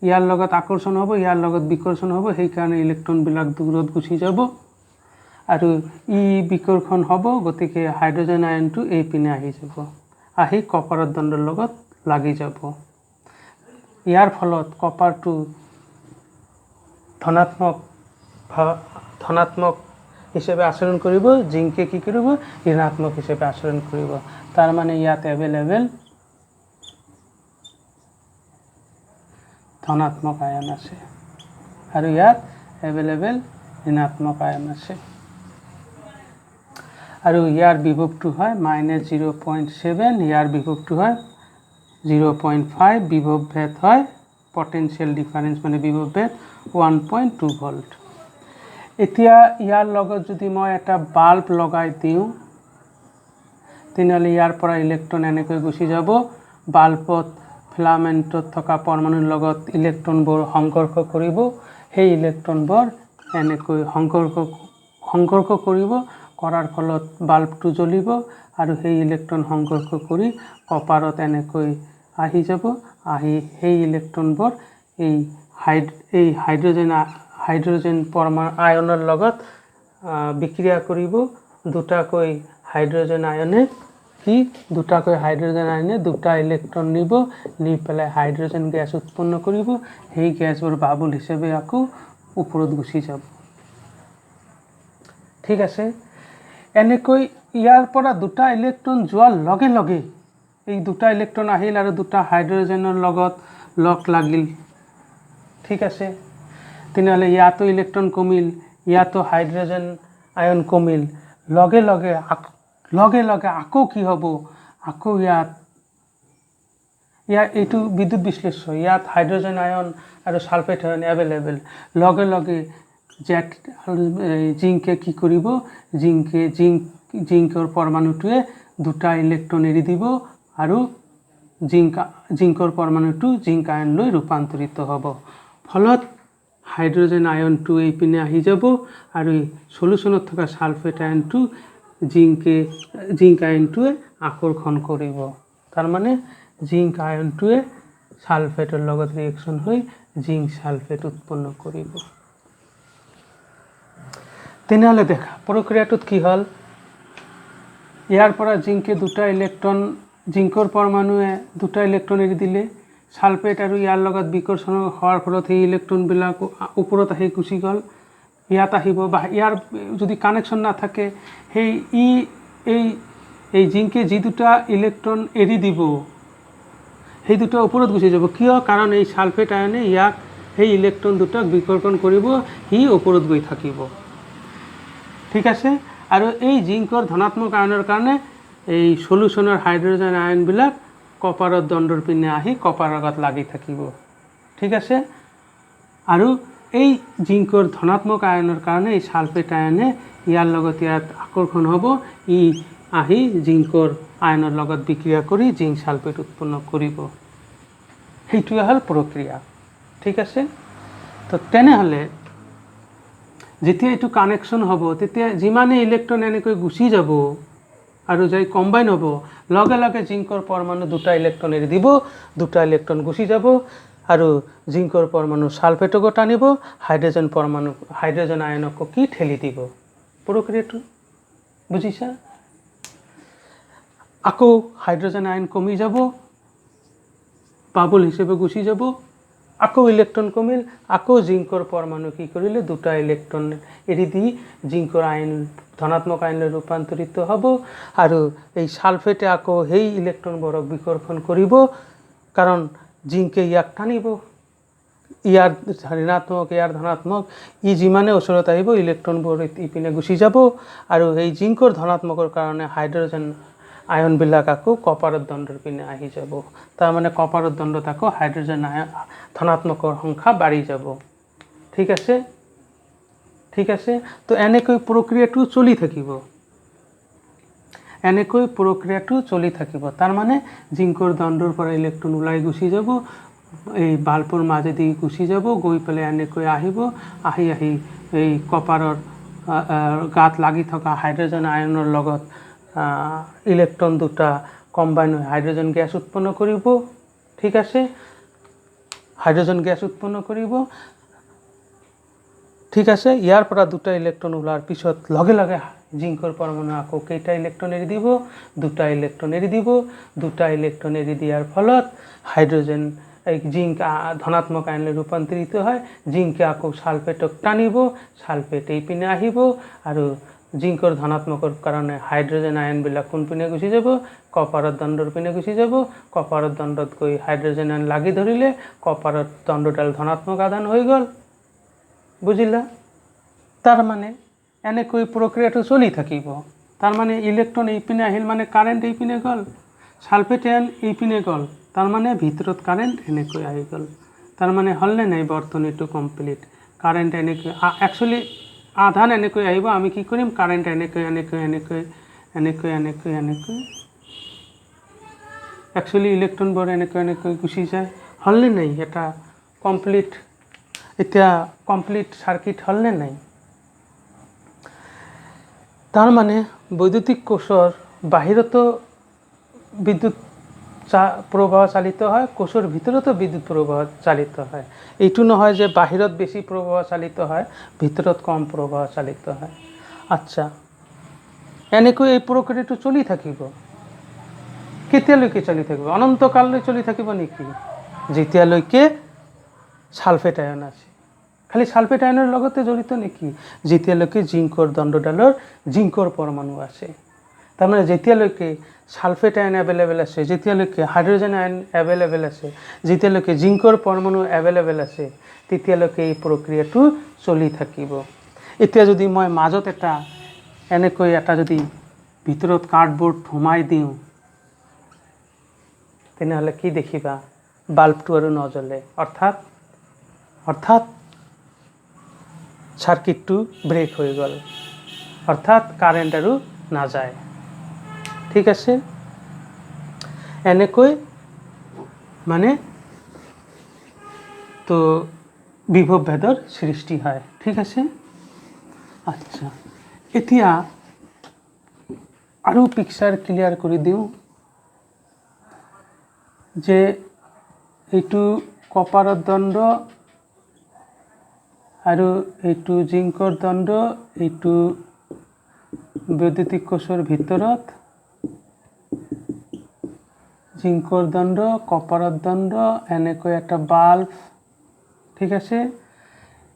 ইয়াৰ লগত আকৰ্ষণ হ'ব, ইয়াৰ লগত বিকৰ্ষণ হ'ব। সেইকাৰণে ইলেক্ট্ৰনবিলাক দূৰত গুচি যাব আৰু ই বিকৰ্ষণ হ'ব। গতিকে হাইড্ৰোজেন আয়নটো এই পিনে আহি যাব, আহি কপাৰৰ দণ্ডৰ লগত লাগি যাব। ইয়াৰ ফলত কপাৰটো ধনাত্মক হিচাপে আচৰণ কৰিব, জিংকে কি কৰিব, ঋণাত্মক হিচাপে আচৰণ কৰিব। তাৰ মানে ইয়াত এভেইলেবল ধনাত্মক আয়ন আছে আৰু ইয়াত এভেইলেবল ঋণাত্মক আয়ন আছে। আৰু ইয়াৰ বিভৱটো হয় -0.7, ইয়াৰ বিভৱটো হয় 0.5, বিভৱ ভেদ হয় পটেনচিয়েল ডিফাৰেন্স মানে বিভৱ ভেদ 1.2 ভোল্ট। এতিয়া ইয়াৰ লগত যদি মই এটা বাল্ব লগাই দিওঁ, তেনেহ'লে ইয়াৰ পৰা ইলেক্ট্ৰন এনেকৈ গুচি যাব। বাল্বত ফিলামেণ্টত থকা পৰমাণুৰ লগত ইলেক্ট্ৰনবোৰ সংঘৰ্ষ কৰিব। সেই ইলেক্ট্ৰনবোৰ এনেকৈ সংঘৰ্ষ কৰিব, কৰাৰ ফলত বাল্বটো জ্বলিব আৰু সেই ইলেক্ট্ৰন সংঘৰ্ষ কৰি কপাৰত এনেকৈ আহি যাব। আহি সেই ইলেক্ট্ৰনবোৰ এই হাইড্ৰোজেন পৰমাণু আয়নৰ লগত বিক্ৰিয়া কৰিব। দুটাকৈ হাইড্ৰোজেন আয়নে দুটা ইলেক্ট্ৰন নিব, নি পেলাই হাইড্ৰোজেন গেছ উৎপন্ন কৰিব। সেই গেছবোৰ বাবুল হিচাপে আকৌ ওপৰত গুচি যাব। ঠিক আছে, এনেকৈ ইয়াৰ পৰা দুটা ইলেক্ট্ৰন যোৱাৰ লগে লগে এই দুটা ইলেক্ট্ৰন আহিল আৰু দুটা হাইড্ৰোজেনৰ লগত লগ লাগিল। ঠিক আছে, তেনেহ'লে ইয়াতো ইলেক্ট্ৰন কমিল, ইয়াতো হাইড্ৰোজেন আয়ন কমিল। লগে লগে আকৌ কি হ'ব, আকৌ ইয়াত এইটো বিদ্যুৎ বিশ্লেষ্য, ইয়াত হাইড্ৰোজেন আয়ন আৰু সালফেট আয়ন এভেইলেবল। লগে লগে জিংকে কি কৰিব, জিংকৰ পৰমাণুটোৱে দুটা ইলেক্ট্ৰন এৰি দিব আৰু জিংকৰ পৰমাণুটো জিংক আয়নলৈ ৰূপান্তৰিত হ'ব। ফলত হাইড্ৰোজেন আয়নটো এই পিনে আহি যাব আৰু সলিউশ্যনত থকা সালফেট আয়নটো জিংক আয়নটোৱে আকৰ্ষণ কৰিব। তাৰমানে জিংক আয়নটোৱে সালফেটৰ লগত ৰিয়েকশ্যন হৈ জিংক সালফেট উৎপন্ন কৰিব। তেনেহ'লে দেখা প্ৰক্ৰিয়াটোত কি হ'ল, ইয়াৰ পৰা জিংকৰ পৰমাণুৱে দুটা ইলেক্ট্ৰন এৰি দিলে। সালফেট আৰু ইয়াৰ লগত বিকৰ্ষণ হোৱাৰ ফলত সেই ইলেক্ট্ৰনবিলাক ওপৰত আহি গুচি গ'ল, ইয়াত আহিব। বা ইয়াৰ যদি কানেকশ্যন নাথাকে, এই জিংকে যি দুটা ইলেক্ট্ৰন এৰি দিব সেই দুটা ওপৰত গুচি যাব। কিয়? কাৰণ এই সালফেট আয়নে সেই ইলেক্ট্ৰন দুটাক বিকৰ্ষণ কৰিব, সি ওপৰত গৈ থাকিব। ঠিক আছে, আৰু এই জিংকৰ ধনাত্মক আয়নৰ কাৰণে এই সলিউশ্যনৰ হাইড্ৰোজেন আয়নবিলাক কপাৰৰ দণ্ডৰ পিনে আহি কপাৰৰ লগত লাগি থাকিব। ঠিক আছে, আৰু এই জিংকৰ ধনাত্মক আয়নৰ কাৰণে এই সালফেট আয়নে ইয়াৰ লগত ইয়াত আকৰ্ষণ হ'ব, ই আহি জিংকৰ আয়নৰ লগত বিক্ৰিয়া কৰি জিংক সালফেট উৎপন্ন কৰিব। সেইটোৱে হ'ল প্ৰক্ৰিয়া। ঠিক আছে, তো তেনেহ'লে যেতিয়া এইটো কানেকশ্যন হ'ব, তেতিয়া যিমানে ইলেক্ট্ৰন এনেকৈ গুচি যাব আৰু যাই কম্বাইন হ'ব, লগে লগে জিংকৰ পৰমাণু দুটা ইলেক্ট্ৰন এৰি দিব, দুটা ইলেক্ট্ৰন গুচি যাব আৰু জিংকৰ পৰমাণু সালফেটকো টানিব, হাইড্ৰোজেন আয়নকো কি ঠেলি দিব। প্ৰক্ৰিয়াটো বুজিছা? আকৌ হাইড্ৰজেন আয়ন কমি যাব, বাবল হিসেবে গুচি যাব, আকৌ ইলেক্ট্ৰন কমিল, আকৌ জিংকৰ পৰমাণু কি কৰিলে দুটা ইলেক্ট্ৰন এৰি দি জিংকৰ আয়ন ধনাত্মক আয়নলৈ ৰূপান্তৰিত হ'ব আৰু এই সালফেটে আকৌ সেই ইলেক্ট্ৰনবোৰক বিকৰ্ষণ কৰিব, কাৰণ জিংকে ইয়াক টানিব, ইয়াৰ ঋণাত্মক ইয়াৰ ধনাত্মক, ই যিমানে ওচৰত আহিব ইলেক্ট্ৰনবোৰ ইপিনে গুচি যাব আৰু এই জিংকৰ ধনাত্মকৰ কাৰণে হাইড্ৰজেন আয়নবিলাক আকৌ কপাৰৰ দণ্ডৰ পিনে আহি যাব, তাৰমানে কপাৰৰ দণ্ডত আকৌ হাইড্ৰজেন আয়ন ধনাত্মকৰ সংখ্যা বাঢ়ি যাব। ঠিক আছে, ঠিক আছে। তো এনেকৈ প্ৰক্ৰিয়াটো চলি থাকিব, এনেকৈ প্ৰক্ৰিয়াটো চলি থাকিব। তাৰমানে জিংকৰ দণ্ডৰ পৰা ইলেক্ট্ৰন ওলাই গুচি যাব, এই বাল্বৰ মাজেদি গুচি যাব, গৈ পেলাই এনেকৈ আহিব, আহি আহি এই কপাৰৰ গাত লাগি থকা হাইড্ৰজেন আয়নৰ লগত ইলেক্ট্ৰন দুটা কম্বাইন হৈ হাইড্ৰজেন গেছ উৎপন্ন কৰিব। ঠিক আছে, হাইড্ৰজেন গেছ উৎপন্ন কৰিব। ঠিক আছে, ইয়াৰ পৰা দুটা ইলেক্ট্ৰন ওলাৰ পিছত লগে লগে জিংকৰ পৰমাণু আকৌ কেইটা ইলেক্ট্ৰন এৰি দিব, দুটা ইলেক্ট্ৰন এৰি দিব। দুটা ইলেক্ট্ৰন এৰি দিয়াৰ ফলত হাইড্ৰজেন এই জিংক ধনাত্মক আয়নলৈ ৰূপান্তৰিত হয়, জিংকে আকৌ সালফেটক টানিব, সালফেট এইপিনে আহিব আৰু জিংকৰ ধনাত্মকৰ কাৰণে হাইড্ৰজেন আয়নবিলাক কোনপিনে গুচি যাব, কপাৰৰ দণ্ডৰ পিনে গুচি যাব। কপাৰৰ দণ্ডত গৈ হাইড্ৰজেন আয়ন লাগি ধৰিলে কপাৰৰ দণ্ডডাল ধনাত্মক আধান হৈ গ'ল। বুজিলা? তাৰমানে এনেকৈ প্ৰক্ৰিয়াটো চলি থাকিব। তাৰমানে ইলেক্ট্ৰন এইপিনে আহিল মানে কাৰেণ্ট এইপিনে গ'ল, সালফেট আয়ন এইপিনে গ'ল, তাৰমানে ভিতৰত কাৰেণ্ট এনেকৈ আহি গ'ল। তাৰমানে হ'লনে নাই বৰ্তনীটো কমপ্লিট? কাৰেণ্ট এনেকৈ একচুৱেলি আধান এনেকৈ আহিব, আমি কি কৰিম কাৰেণ্ট এনেকৈ এনেকৈ এনেকৈ এনেকৈ এনেকৈ এনেকৈ একচুৱেলি ইলেক্ট্ৰনবোৰ এনেকৈ এনেকৈ গুচি যায়। হ'লনে নাই এটা কমপ্লিট? এতিয়া কমপ্লিট সাৰ্কিট হ'লনে নাই? তাৰমানে বৈদ্যুতিক কোষৰ বাহিৰতো বিদ্যুৎ প্ৰবাহ চালিত হয়, কোষৰ ভিতৰতো বিদ্যুৎ প্ৰবাহ চালিত হয়। এইটো নহয় যে বাহিৰত বেছি প্ৰবাহ চালিত হয়, ভিতৰত কম প্ৰবাহ চালিত হয়। আচ্ছা, এনেকৈ এই প্ৰক্ৰিয়াটো চলি থাকিব। কেতিয়ালৈকে চলি থাকিব? অনন্তকাললৈ চলি থাকিব নেকি? যেতিয়ালৈকে সালফেট আয়ন আছে। খালি সালফেট আয়নৰ লগতে জড়িত নেকি? যেতিয়ালৈকে জিংকৰ দণ্ডডালৰ জিংকৰ পৰমাণু আছে। তাৰমানে যেতিয়ালৈকে সালফেট আয়ন এভেইলেবল আছে, যেতিয়ালৈকে হাইড্ৰজেন আয়ন এভেইলেবল আছে, যেতিয়ালৈকে জিংকৰ পৰমাণু এভেইলেবল আছে, তেতিয়ালৈকে এই প্ৰক্ৰিয়াটো চলি থাকিব। এতিয়া যদি মই মাজত এনেকৈ এটা যদি ভিতৰত কাৰ্ডবোৰ্ড সোমাই দিওঁ, তেনেহ'লে কি দেখিবা? বাল্বটো আৰু নজ্বলে, অৰ্থাৎ সাৰ্কিটটো ব্ৰেক হৈ গ'ল, অৰ্থাৎ কাৰেণ্ট আৰু নাযায়। ঠিক আছে, এনেকৈ মানে তো বিভৱ ভেদৰ সৃষ্টি হয়। ঠিক আছে, আচ্ছা, এতিয়া আৰু পিকচাৰ ক্লিয়াৰ কৰি দিওঁ যে এইটো কপাৰৰ দণ্ড আৰু এইটো জিংকৰ দণ্ড, এইটো বৈদ্যুতিক কোষৰ ভিতৰত জিংকৰ দণ্ড, কপাৰৰ দণ্ড, এনেকৈ একটা বাল্ব। ঠিক আছে,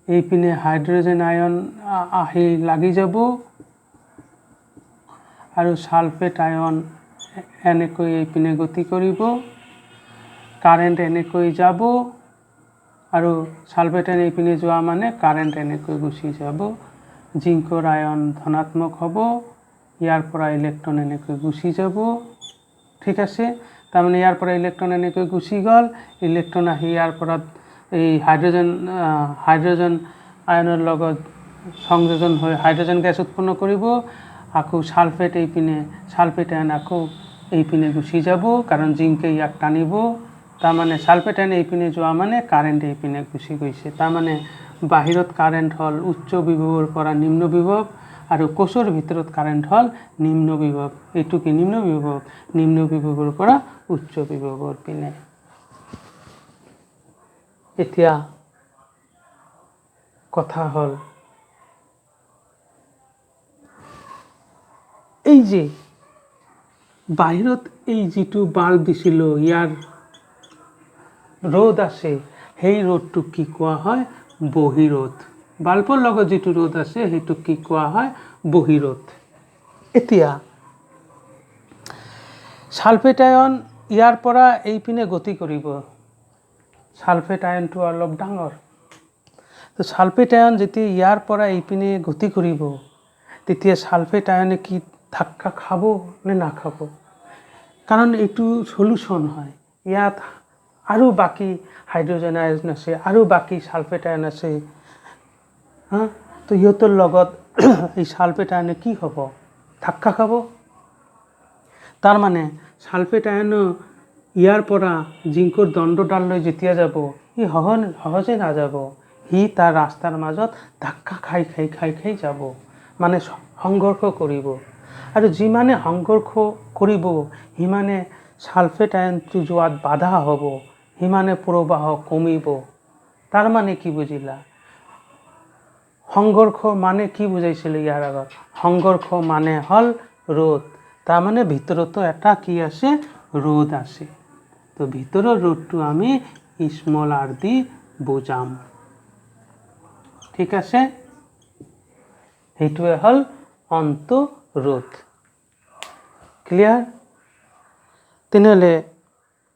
এইপিনে হাইড্ৰজেন আয়ন আহি লাগি যাব আৰু সালফেট আয়ন এনেকৈ এইপিনে গতি কৰিব, কাৰেণ্ট এনেকৈ যাব আৰু সালফেট আয়ন এইপিনে যোৱা মানে কাৰেণ্ট এনেকৈ গুচি যাব। জিংকৰ আয়ন ধনাত্মক হ'ব, ইয়াৰ পৰা ইলেক্ট্ৰন এনেকৈ গুচি যাব। ঠিক আছে, তাৰমানে ইয়াৰ পৰা ইলেক্ট্ৰন এনেকৈ গুচি গ'ল, ইলেক্ট্ৰন আহি ইয়াৰ পৰা এই হাইড্ৰজেন আয়নৰ লগত সংযোজন হৈ হাইড্ৰজেন গেছ উৎপন্ন কৰিব। আকৌ সালফেট আয়ন আকৌ এইপিনে গুচি যাব, কাৰণ জিংকে ইয়াক টানিব। তাৰমানে সালফেট আয়ন এইপিনে যোৱা মানে কাৰেণ্ট এইপিনে গুচি গৈছে। তাৰমানে বাহিৰত কাৰেণ্ট হ'ল উচ্চ বিভৱৰ পৰা নিম্ন বিভৱ আৰু কোষৰ ভিতৰত কাৰেণ্ট হ'ল নিম্ন বিভৱ। এইটো কি নিম্ন বিভৱ? নিম্ন বিভৱৰ পৰা উচ্চ বিভৱৰ পিনে। এতিয়া কথা হ'ল এই যে বাহিৰত এই যিটো বাল্ব দিছিল ইয়াৰ ৰ'দ আছে সেই ৰ'দটোক কি কোৱা হয় বহিৰোধ বাল্বৰ লগত যিটো ৰ'দ আছে সেইটোক কি কোৱা হয় বহিৰোধ এতিয়া সালফেট আয়ন ইয়াৰ পৰা এইপিনে গতি কৰিব সালফেট আয়নটো অলপ ডাঙৰ তো সালফেট আয়ন যেতিয়া ইয়াৰ পৰা এইপিনে গতি কৰিব তেতিয়া সালফেট আয়নে কি ধাক্কা খাব নে নাখাব কাৰণ এইটো সলিউশন হয় ইয়াত আৰু বাকি হাইড্ৰোজেন আয়ন আছে আৰু বাকি সালফেট আয়ন আছে তো ইহঁতৰ লগত এই সালফেট আয়নে কি হ'ব ধাক্কা খাব তাৰ মানে সালফেট আয়ন ইয়াৰ পৰা জিংকৰ দণ্ডডাললৈ যেতিয়া যাব ই সহজে নাযাব সি তাৰ ৰাস্তাৰ মাজত ধাক্কা খাই যাব মানে সংঘৰ্ষ কৰিব আৰু যিমানে সংঘৰ্ষ কৰিব সিমানে সালফেট আয়নটো যোৱাত বাধা হ'ব সিমানে প্ৰবাহ কমিব তাৰ মানে কি বুজিলা সংঘৰ্ষ মানে কি বুজাইছিল ইয়াৰ আগত সংঘৰ্ষ মানে হল ৰ'দ তাৰ মানে ভিতৰতো এটা কি আছে ৰ'দ আছে তো ভিতৰৰ ৰ'দটো আমি স্মল r দি বুজাম ঠিক আছে এইটোৱে হল অন্তৰোধ ক্লিয়াৰ তেনেহলে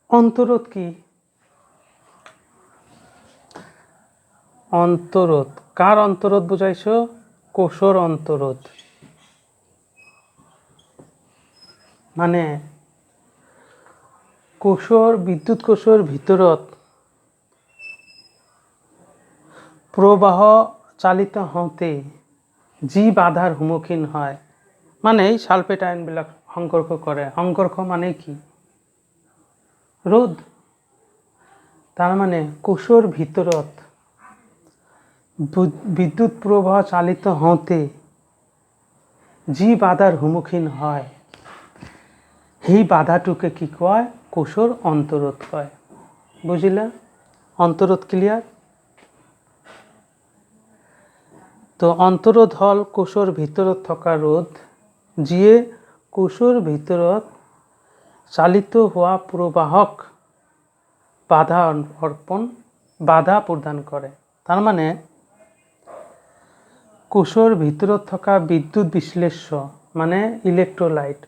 অন্তৰোধ কি অন্তৰোধ কাৰ অন্তৰোধ বুজাইছো কোষৰ অন্তৰোধ মানে কোষৰ বিদ্যুৎ কোষৰ ভিতৰত প্ৰবাহ চালিত হওঁতে যি বাধাৰ সন্মুখীন হয় মানে এই সালফেট আয়নবিলাক সংঘৰ্ষ কৰে সংঘৰ্ষ মানে কি ৰ'দ তাৰ মানে কোষৰ ভিতৰত বিদ্যুৎ প্ৰবাহ চালিত হওঁতে যি বাধাৰ সন্মুখীন হয় সেই বাধাটোকে কি কয় কোষৰ অন্তৰোধ কয় বুজিলা অন্তৰোধ ক্লিয়াৰ তো অন্তৰোধ হল কোষৰ ভিতৰত থকা ৰ'দ যিয়ে কোষৰ ভিতৰত চালিত হোৱা প্ৰবাহক বাধা প্ৰদান কৰে তাৰ মানে কোষৰ ভিতৰত থকা বিদ্যুৎ বিশ্লেষ্য মানে ইলেক্ট্ৰোলাইট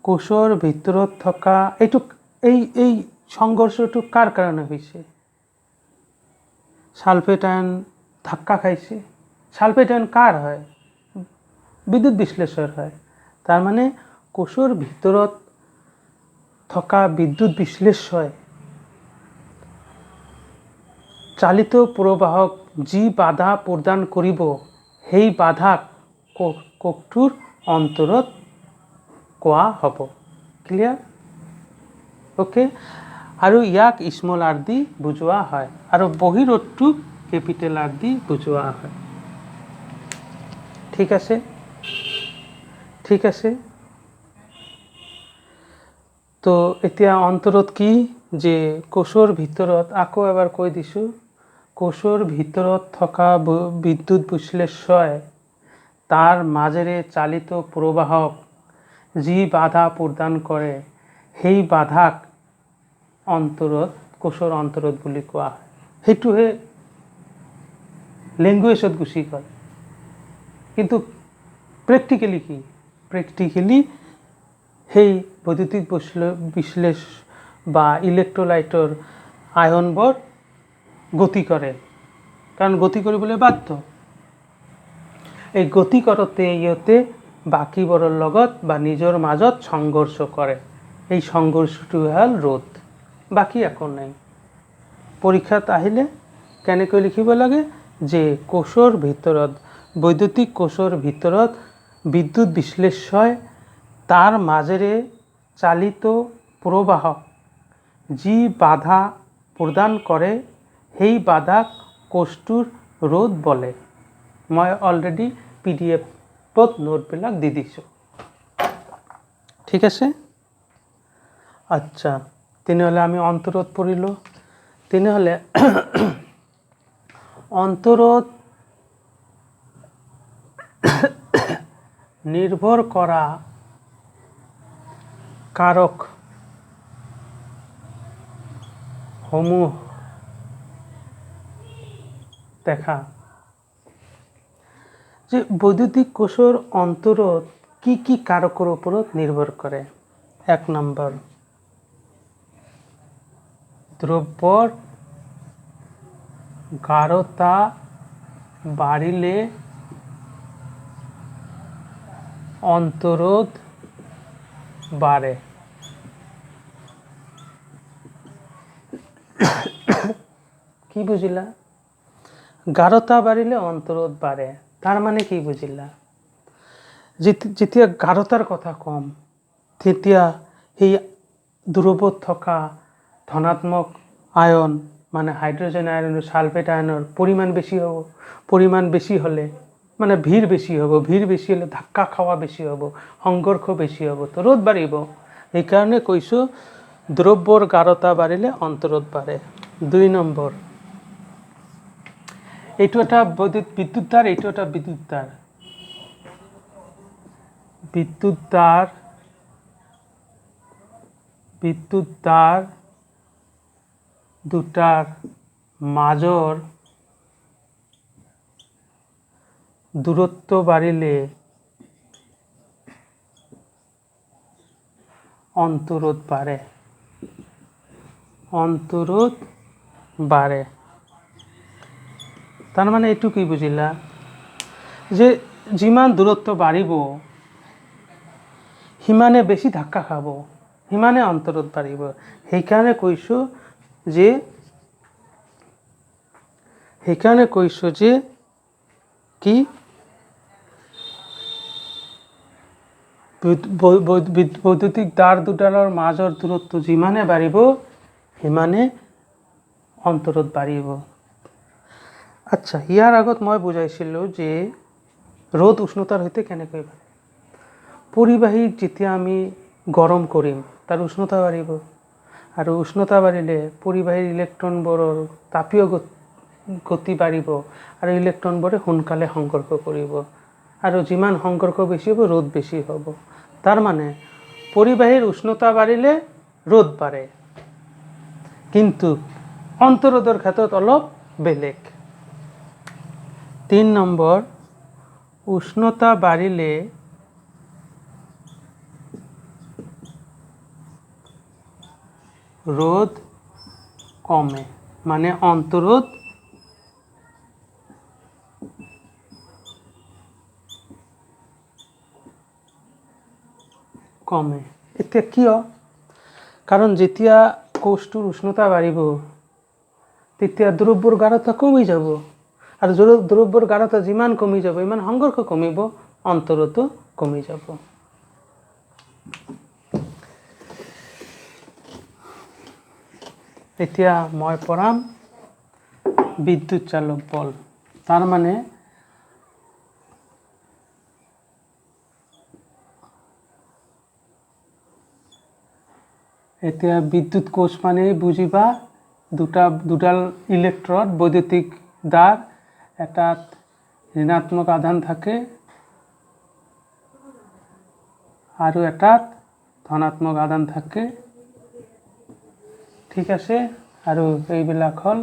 কোষৰ ভিতৰত থকা এই সংঘৰ্ষটো কাৰ কাৰণে হৈছে সালফেট আয়ন ধাক্কা খাইছে সালফেট আয়ন কাৰ হয় বিদ্যুৎ বিশ্লেষৰ হয় তাৰ মানে কোষৰ ভিতৰত থকা বিদ্যুৎ বিশ্লেষ্যই চালিত প্ৰবাহক যি বাধা প্ৰদান কৰিব সেই বাধাক কোষটোৰ অন্তৰোধ কোৱা হ'ব ক্লিয়াৰ ওকে আৰু ইয়াক স্মল r দি বুজোৱা হয় আৰু বহিৰোধটোক কেপিটেল R দি বুজোৱা হয় ঠিক আছে তো এতিয়া অন্তৰোধ কি যে কোষৰ ভিতৰত আকৌ এবাৰ কৈ দিছোঁ কোষৰ ভিতৰত থকা বিদ্যুৎ বিশ্লেষ্যই তাৰ মাজেৰে চালিত প্ৰবাহক যি বাধা প্ৰদান কৰে সেই বাধাক অন্তৰোধ কোষৰ অন্তৰোধ বুলি কোৱা হয় সেইটোহে লেংগুৱেজত গুচি গ'ল কিন্তু প্ৰেক্টিকেলি কি প্ৰেক্টিকেলি সেই বৈদ্যুতিক বিশ্লেষ বা ইলেক্ট্ৰোলাইটৰ আয়নবোৰ গতি কৰে কাৰণ গতি কৰিবলৈ বাধ্য এই গতি কৰোঁতে ইহঁতে বাকীবোৰৰ লগত বা নিজৰ মাজত সংঘৰ্ষ কৰে এই সংঘৰ্ষটো হ'ল ৰ'দ বাকী একো নাই পৰীক্ষাত আহিলে কেনেকৈ লিখিব লাগে যে কোষৰ ভিতৰত বৈদ্যুতিক কোষৰ ভিতৰত বিদ্যুৎ বিশ্লেষ্যই তাৰ মাজেৰে চালিত প্ৰবাহ যি বাধা প্ৰদান কৰে সেই বাধাক কোষটোৰ ৰ'দ বোলে মই অলৰেডি PDF-ত নোটবিলাক দি দিছোঁ ঠিক আছে আচ্ছা তেনেহ'লে আমি অন্তৰোধ পঢ়িলোঁ তেনেহ'লে অন্তৰোধ নিৰ্ভৰ কৰা কাৰক সমূহ দেখা যে বৈদ্যুতিক কোষৰ অন্তৰত কি কি কাৰকৰ ওপৰত নিৰ্ভৰ কৰে। 1 নম্বৰ দ্ৰব্যৰ গাঢ়তা বাঢ়িলে অন্তৰোধ বাড়ে। কি বুঝিলা? গাঢ়তা বাড়িলে অন্তৰোধ বাড়ে, তাৰ মানে কি বুঝিলা? যেতিয়া গাঢ়তাৰ কথা কম তেতিয়া সেই দ্ৰৱত থকা ধনাত্মক আয়ন মানে হাইড্ৰোজেন আয়ন সালফেট আয়নৰ পৰিমাণ বেছি হ'ব। পৰিমাণ বেছি হ'লে মানে ভিৰ বেছি হ'ব, ভিৰ বেছি হ'লে ধাক্কা খাওয়া বেছি হ'ব, সংঘৰ্ষ বেছি হ'ব, তো ৰোধ বাড়িব। সেইকাৰণে কৈছোঁ দ্ৰব্যৰ গাঢ়তা বাঢ়িলে অন্তৰোধ বাড়ে। 2 নম্বৰ এইটো এটা বিদ্যুৎ তাৰ, এইটো এটা বিদ্যুৎ তাৰ। বিদ্যুৎ তাৰ দুটাৰ মাজৰ দূরত্ব বাড়িলে অন্তরোধ বাড়ে। অন্তরোধ বাড়ে তার মানে এইটো কি বুঝিলা যে যিমান দূরত্ব বাড়িব সিমানে বেছি ধাক্কা খাব, সিমানে অন্তরোধ বাড়িব। সেইকাৰণে কৈছোঁ যে কি বৈদ্যুতিক তাৰ দুটাৰ মাজৰ দূৰত্ব যিমানে বাঢ়িব সিমানে অন্তৰোধ বাঢ়িব। আচ্ছা, ইয়াৰ আগত মই বুজাইছিলোঁ যে ৰোধ উষ্ণতাৰ সৈতে কেনেকৈ বাঢ়ে। পৰিবাহী যেতিয়া আমি গৰম কৰিম তাৰ উষ্ণতা বাঢ়িব, আৰু উষ্ণতা বাঢ়িলে পৰিবাহীৰ ইলেক্ট্ৰনবোৰৰ তাপীয় গতি বাঢ়িব আৰু ইলেক্ট্ৰনবোৰে সোনকালে সংঘৰ্ষ কৰিব, আৰু যিমান সংঘৰ্ষ বেছি হ'ব ৰোধ বেছি হ'ব। তাৰ মানে পৰিবাহীৰ উষ্ণতা বাঢ়িলে ৰোধ বাঢ়ে, কিন্তু অন্তৰোধৰ ক্ষেত্ৰত অলপ বেলেগ। 3 নম্বৰ উষ্ণতা বাঢ়িলে ৰোধ কমে, মানে অন্তৰোধ কমে। এতিয়া কিয়? কাৰণ যেতিয়া কোষটোৰ উষ্ণতা বাঢ়িব তেতিয়া দ্ৰব্যৰ গাঢ়তা কমি যাব, আৰু দ্ৰব্যৰ গাঢ়তা যিমান কমি যাব ইমান সংঘৰ্ষ কমিব, অন্তৰোধও কমি যাব। এতিয়া মই পঢ়াম বিদ্যুৎ চালক বল। তাৰ মানে এতিয়া বিদ্যুৎ কোষ মানে বুজিবা দুডাল ইলেক্ট্ৰড বৈদ্যুতিক দাৰ, এটাত ঋণাত্মক আধান থাকে আৰু এটাত ধনাত্মক আধান থাকে, ঠিক আছে। আৰু এইবিলাক হ'ল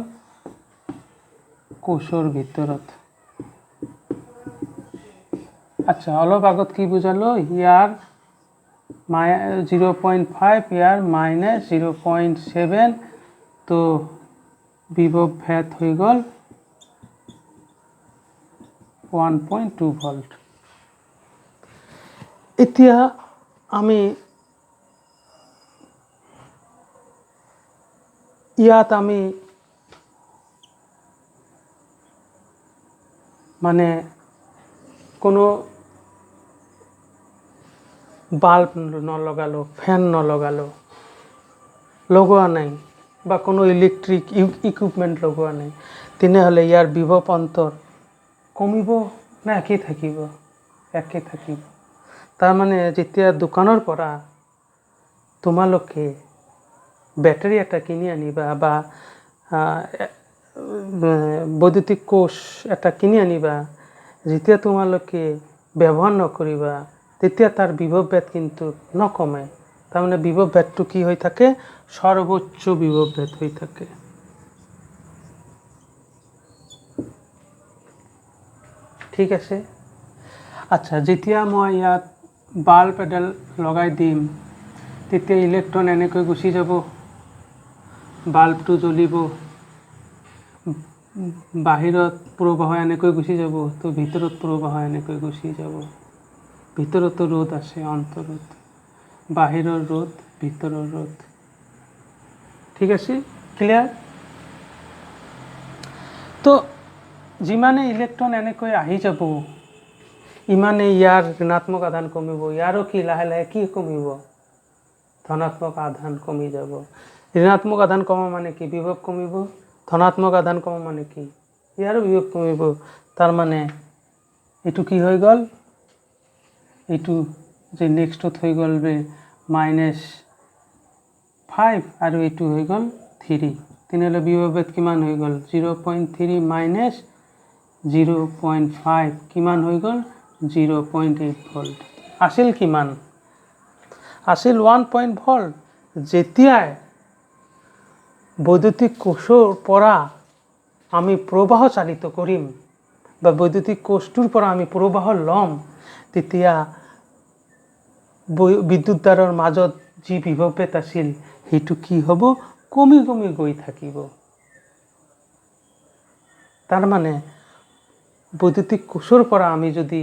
কোষৰ ভিতৰত। আচ্ছা, অলপ আগত কি বুজালো, ইয়াৰ 0.5, ইয়ার -0.7, তো বিভব ভেদ হয়ে গেল 1.2 ভোল্ট। এতিয়া আমি মানে কোনো বাল্ব নলগালো, ফ্যান নলগালো, লগোৱা নাই, বা কোনো ইলেক্ট্ৰিক ইকুইপমেন্ট লগোৱা নাই, তেনেহ'লে ইয়াৰ বিভব অন্তৰ কমিব না একেই থাকিব? একেই থাকিব। তাৰ মানে যেতিয়া দোকানৰ পৰা তোমালোকে বেটাৰী এটা কিনি আনিবা বা বৈদ্যুতিক কোষ এটা কিনি আনিবা, যেতিয়া তোমালোকে ব্যৱহাৰ নকৰিবা তেতিয়া তাৰ বিভব ভেদ কিন্তু নকমে, তার মানে বিভব ভেদটো কি হয়ে থাকে, সর্বোচ্চ বিভব ভেদ হয়ে থাকে। ঠিক আছে। আচ্ছা, যেতিয়া মই ইয়াত বাল্ব এডাল লগাই দিম তেতিয়া ইলেক্ট্ৰন এনেকৈ গুচি যাব, বাল্বটো জ্বলিব, বাহিৰত প্ৰবাহ এনেকৈ গুচি যাব, তো ভিতৰত প্ৰবাহ এনেকৈ গুচি যাব। ভিতৰতো ৰ'দ আছে, অন্তৰত বাহিৰৰ ৰ'দ, ভিতৰৰ ৰ'দ। ঠিক আছে, ক্লিয়াৰ? তো যিমানে ইলেক্ট্ৰন এনেকৈ আহি যাব ইমানে ইয়াৰ ঋণাত্মক আধান কমিব, ইয়াৰো কি লাহে লাহে কি কমিব, ধনাত্মক আধান কমি যাব। ঋণাত্মক আধান কমা মানে কি, বিভব কমিব। ধনাত্মক আধান কমা মানে কি, ইয়াৰো বিভব কমিব। তাৰ মানে এইটো কি হৈ গ'ল, এইটো যে নেক্সটত হৈ গ'ল -5 আৰু এইটো হৈ গ'ল 3। তেনেহ'লে বিভব ভেদ কিমান হৈ গ'ল, 0.3 মাইনাছ 0.5 কিমান হৈ গ'ল, 0.8 ভোল্ট। আছিল কিমান, আছিল 1 ভোল্ট। যেতিয়াই বৈদ্যুতিক কোষৰ পৰা আমি প্ৰবাহ চালিত কৰিম বা বৈদ্যুতিক কোষটোৰ পৰা আমি প্ৰবাহ ল'ম, তেতিয়া বিদ্যুৎদ্বাৰৰ মাজত যি বিভব ভেদ আছিল সেইটো কি হ'ব, কমি কমি গৈ থাকিব। তাৰ মানে বৈদ্যুতিক কোষৰ পৰা আমি যদি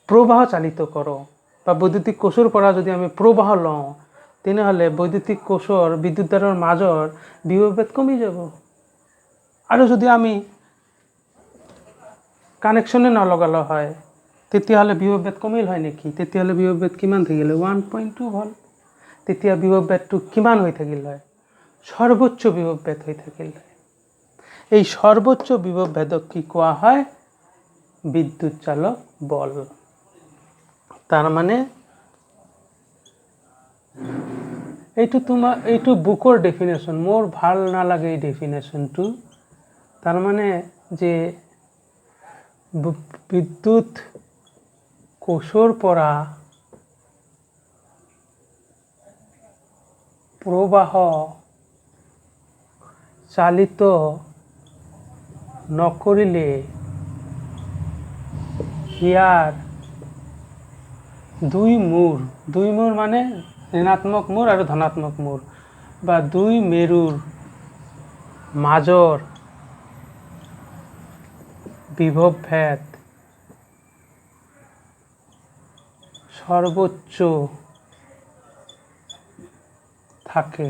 প্ৰবাহ চালিত কৰোঁ বা বৈদ্যুতিক কোষৰ পৰা যদি আমি প্ৰবাহ লওঁ, তেনেহ'লে বৈদ্যুতিক কোষৰ বিদ্যুৎদ্বাৰৰ মাজৰ বিভব ভেদ কমি যাব। আৰু যদি আমি কানেকশ্যনে নলগালো হয় তেতিয়াহ'লে বিভব ভেদ কমিল হয় নেকি, তেতিয়াহ'লে বিভব ভেদ কিমান থাকিলে, 1.2 ভোল্ট। তেতিয়া বিভব ভেদটো কিমান হৈ থাকিল হয়, সৰ্বোচ্চ বিভব ভেদ হৈ থাকিল হয়। এই সৰ্বোচ্চ বিভব ভেদক কি কোৱা হয়, বিদ্যুৎ চালক বল। তাৰ মানে এইটো বুকৰ ডেফিনেশ্যন, মোৰ ভাল নালাগে এই ডেফিনেশ্যনটো। তাৰ মানে যে বিদ্যুৎ কোষৰ পৰা প্ৰবাহ চালিত নকৰিলে ইয়াৰ দুই মূৰ মানে ঋণাত্মক মূৰ আৰু ধনাত্মক মূৰ বা দুই মেৰুৰ মাজৰ বিভব ভেদ সর্বোচ্চ থাকে।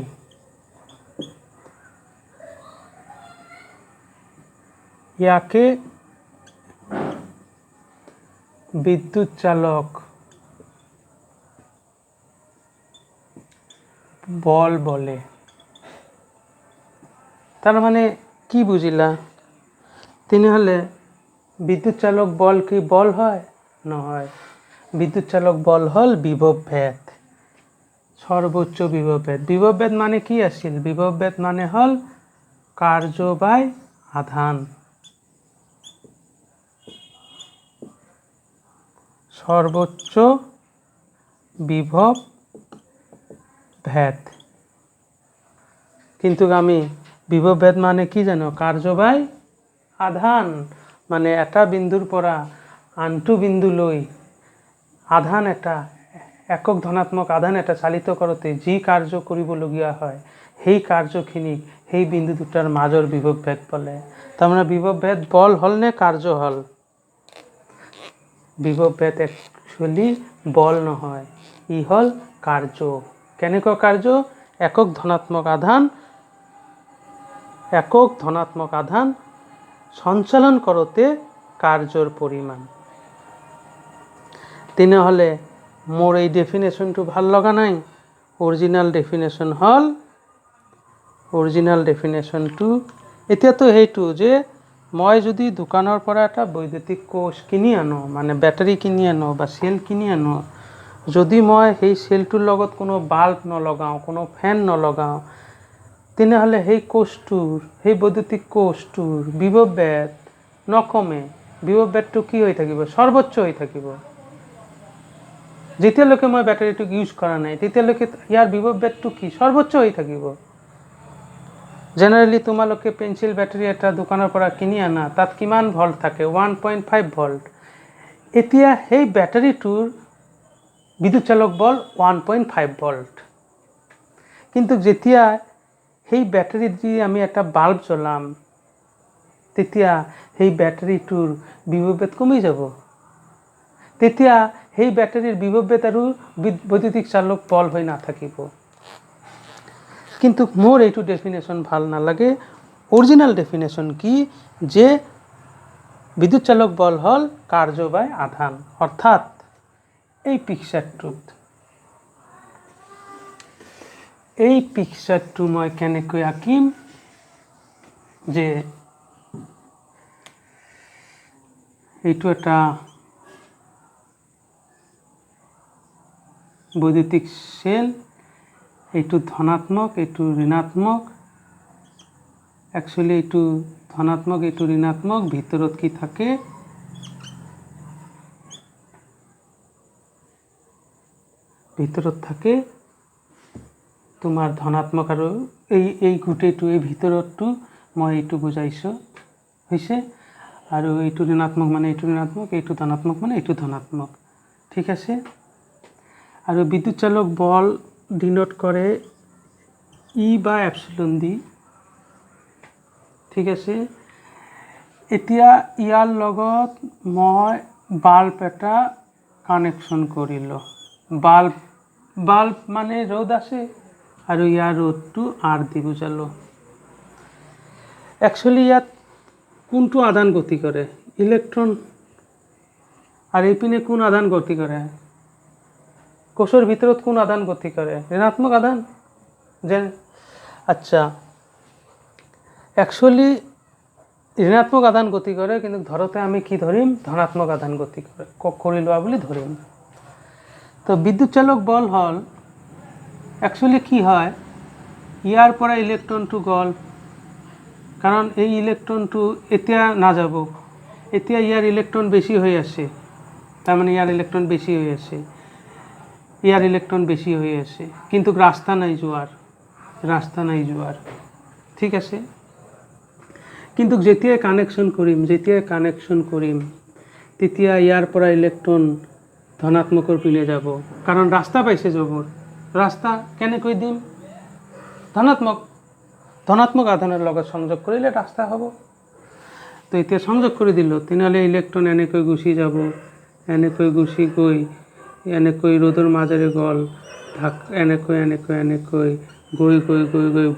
ইয়াকে বিদ্যুৎ চালক বল বলে। তার মানে কি বুঝিলা, তেনেহলে বিদ্যুৎ চালক বল কি বল হয়, নহয়। বিদ্যুৎ চালক বল হল বিভব ভেদ, সর্বোচ্চ বিভব ভেদ। বিভব ভেদ মানে কি আছিল, বিভব ভেদ মানে হল কার্য বাই আধান, সর্বোচ্চ বিভব ভেদ। কিন্তু আমি বিভব ভেদ মানে কি জানো, কার্য বাই আধান, মানে এটা বিন্দুৰ পৰা আনটো বিন্দুলৈ আধান এটা, একক ধনাত্মক আধান এটা চালিত কৰোঁতে যি কাৰ্য কৰিবলগীয়া হয় সেই কাৰ্যখিনিক সেই বিন্দু দুটাৰ মাজৰ বিভব ভেদ বোলে। তাৰমানে বিভব ভেদ বল হল নে কাৰ্য হল, বিভব ভেদ একচুৱেলি বল নহয়, ই হল কাৰ্য। কেনেকুৱা কাৰ্য, একক ধনাত্মক আধান সঞ্চালন কৰোঁতে কাৰ্যৰ পৰিমাণ। তেনেহ'লে মোৰ এই ডেফিনেশ্যনটো ভাল লগা নাই। অৰিজিনেল ডেফিনেশ্যনটো এতিয়াতো সেইটো যে মই যদি দোকানৰ পৰা এটা বৈদ্যুতিক কোষ কিনি আনো, মানে বেটাৰী কিনি আনো বা চেল কিনি আনো, যদি মই সেই চেলটোৰ লগত কোনো বাল্ব নলগাওঁ, কোনো ফেন নলগাওঁ, তেনেহ'লে সেই বৈদ্যুতিক কোষটোৰ বিভব ভেদ নকমে, বিভব ভেদটো কি হৈ থাকিব, সৰ্বোচ্চ হৈ থাকিব। যেতিয়ালৈকে মই বেটাৰীটোক ইউজ কৰা নাই তেতিয়ালৈকে ইয়াৰ বিভৱ ভেদটো কি সৰ্বোচ্চ হৈ থাকিব। জেনেৰেলি তোমালোকে পেঞ্চিল বেটাৰী এটা দোকানৰ পৰা কিনি আনা, তাত কিমান ভল্ট থাকে? 1.5 ভল্ট। এতিয়া সেই বেটাৰীটোৰ বিদ্যুৎ চালক বল 1.5 ভল্ট। কিন্তু যেতিয়া সেই বেটাৰীত যদি আমি এটা বাল্ব জ্বলাম তেতিয়া সেই বেটাৰীটোৰ বিভৱ ভেদ কমি যাব। তেতিয়া সেই বেটাৰীৰ বিভৱ ভেদ আৰু বৈদ্যুতিক চালক বল হৈ নাথাকিব। কিন্তু মোৰ এইটো ডেফিনেশ্যন ভাল নালাগে। অৰিজিনেল ডেফিনেশ্যন কি? যে বিদ্যুৎ চালক বল হ'ল কাৰ্য বাই আধান। অৰ্থাৎ এই পিকচাৰটো মই কেনেকৈ আঁকিম যে এইটো এটা বৈদ্যুতিক সেল, এইটো ধনাত্মক, এইটো ঋণাত্মক। একচুৱেলি এইটো ধনাত্মক, এইটো ঋণাত্মক। ভিতৰত কি থাকে? ভিতৰত থাকে তোমাৰ ধনাত্মক আৰু এই গোটেইটো এই ভিতৰতটো মই এইটো বুজাইছোঁ হৈছে। আৰু এইটো ঋণাত্মক মানে এইটো ঋণাত্মক, এইটো ধনাত্মক মানে এইটো ধনাত্মক। ঠিক আছে। আৰু বিদ্যুৎ চালক বল ডিনোট কৰে ই বা এপচিলন দি। ঠিক আছে। এতিয়া ইয়াৰ লগত মই বাল্ব এটা কানেকশ্যন কৰিলোঁ। বাল্ব মানে ৰ'দ আছে আৰু ইয়াৰ ৰ'দটো আৰ দি বুজালোঁ। একচুৱেলি ইয়াত কোনটো আধান গতি কৰে? ইলেক্ট্ৰন। আৰু এইপিনে কোন আধান গতি কৰে? কোষৰ ভিতৰত কোন আধান গতি কৰে? ঋণাত্মক আধান। আচ্ছা, একচুৱেলি ঋণাত্মক আধান গতি কৰে, কিন্তু ধৰোতে আমি কি ধৰিম? ধনাত্মক আধান গতি কৰি লোৱা বুলি ধৰিম। তো বিদ্যুৎ চালক বল হ'ল একচুৱেলি কি হয়? ইয়াৰ পৰা ইলেক্ট্ৰনটো গ'ল, কাৰণ এই ইলেক্ট্ৰনটো এতিয়া নাযাব। এতিয়া ইয়াৰ ইলেক্ট্ৰন বেছি হৈ আছে, তাৰমানে ইয়াৰ ইলেক্ট্ৰন বেছি হৈ আছে, ইয়াৰ ইলেক্ট্ৰন বেছি হৈ আছে, কিন্তু ৰাস্তা নাই যোৱাৰ। ঠিক আছে। কিন্তু যেতিয়াই কানেকশ্যন কৰিম তেতিয়া ইয়াৰ পৰা ইলেক্ট্ৰন ধনাত্মকৰ পিনে যাব, কাৰণ ৰাস্তা পাইছে যাবৰ। ৰাস্তা কেনেকৈ দিম? ধনাত্মক আধানৰ লগত সংযোগ কৰিলে ৰাস্তা হ'ব। তো এতিয়া সংযোগ কৰি দিলোঁ, তেনেহ'লে ইলেক্ট্ৰন এনেকৈ গুচি যাব, এনেকৈ গুচি গৈ এনেকৈ ৰ'দৰ মাজেৰে গ'ল, এনেকৈ গৈ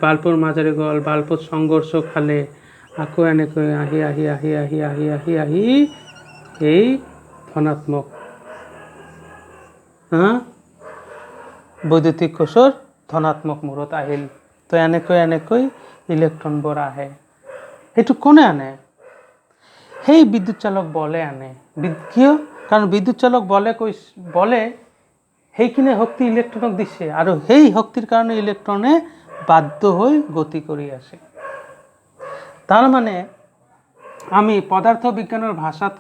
বাল্বৰ মাজেৰে গ'ল, বাল্বত সংঘৰ্ষ খালে, আকৌ এনেকৈ আহি এই ধনাত্মক বৈদ্যুতিক কোষৰ ধনাত্মক মূৰত আহিল। তো এনেকৈ ইলেক্ট্ৰনবোৰ আহে। সেইটো কোনে আনে? সেই বিদ্যুৎ চালক বলে আনে। কিয়? কাৰণ বিদ্যুৎ চালক বলে সেইখিনি শক্তি ইলেক্ট্ৰনক দিছে, আৰু সেই শক্তিৰ কাৰণে ইলেক্ট্ৰনে বাধ্য হৈ গতি কৰি আছে। তাৰ মানে আমি পদাৰ্থ বিজ্ঞানৰ ভাষাত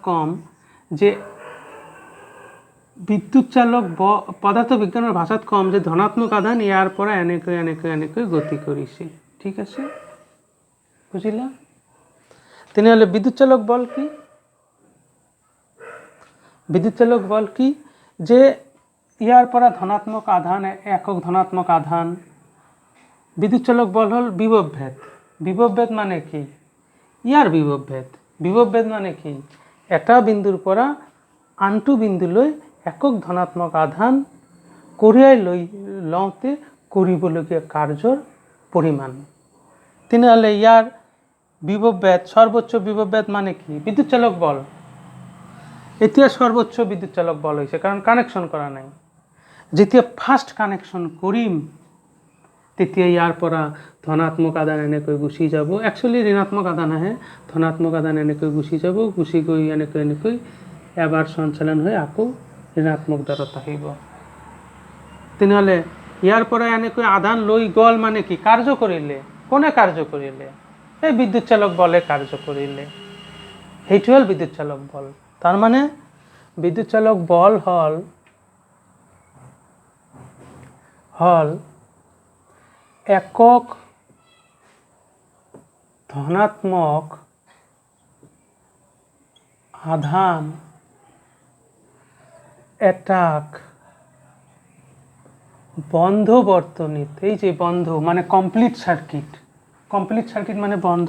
কম যে ধনাত্মক আধান ইয়াৰ পৰা এনেকৈ গতি কৰিছে। ঠিক আছে, বুজিলা? তেনেহ'লে বিদ্যুৎ চালক বল কি? যে ইয়াৰ পৰা ধনাত্মক আধান, একক ধনাত্মক আধান। বিদ্যুৎ চালক বল হ'ল বিভৱ ভেদ। বিভৱ ভেদ মানে কি? ইয়াৰ বিভৱ ভেদ মানে কি? এটা বিন্দুৰ পৰা আনটো বিন্দুলৈ একক ধনাত্মক আধান কঢ়িয়াই লওঁতে কৰিবলগীয়া কাৰ্যৰ পৰিমাণ। তেনেহ'লে ইয়াৰ বিভৱ ভেদ, সৰ্বোচ্চ বিভৱ ভেদ মানে কি? বিদ্যুৎ চালক বল। এতিয়া সৰ্বোচ্চ বিদ্যুৎ চালক বল হৈছে, কাৰণ কানেকশ্যন কৰা নাই। যেতিয়া ফাৰ্ষ্ট কানেকশ্যন কৰিম তেতিয়া ইয়াৰ পৰা ধনাত্মক আধান এনেকৈ গুচি যাব। একচুৱেলি ঋণাত্মক আধান আহে, ধনাত্মক আধান এনেকৈ গুচি যাব, গুচি গৈ এনেকৈ এবাৰ সঞ্চালন হৈ আকৌ ঋণাত্মক দ্বাৰত আহিব। তেনেহ'লে ইয়াৰ পৰা এনেকৈ আধান লৈ গ'ল মানে কি? কাৰ্য কৰিলে। কোনে কাৰ্য কৰিলে? এই বিদ্যুৎ চালক বলে কাৰ্য কৰিলে। সেইটো হ'ল বিদ্যুৎ চালক বল। তাৰ মানে বিদ্যুৎ চালক বল হ'ল হল একক ধনাত্মক আধান এটাক বন্ধ বর্তনীত, এই যে বন্ধ মানে কমপ্লিট সার্কিট মানে বন্ধ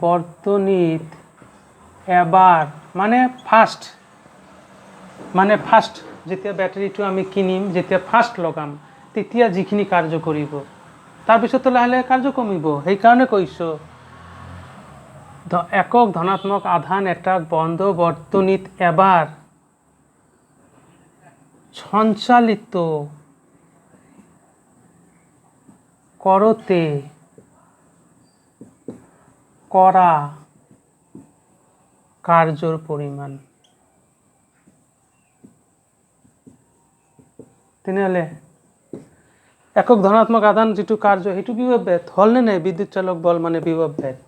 বর্তনীত এবার মানে ফার্স্ট যেতিয়া বেটাৰীটো আমি কিনিম, যেতিয়া ফাৰ্ষ্ট লগাম তেতিয়া যিখিনি কাৰ্য কৰিব, তাৰপিছত লাহে লাহে কাৰ্য কমিব। সেইকাৰণে কৈছোঁ একক ধনাত্মক আধান এটাক বন্ধ বৰ্তনীত এবাৰ সঞ্চালিত কৰোঁতে কৰা কাৰ্যৰ পৰিমাণ। তেনেহ'লে একক ধনাত্মক আধান যিটো কাৰ্য সেইটো বিভৱ ভেদ হ'লনে নাই? বিদ্যুৎ চালক বল মানে বিভৱ ভেদ।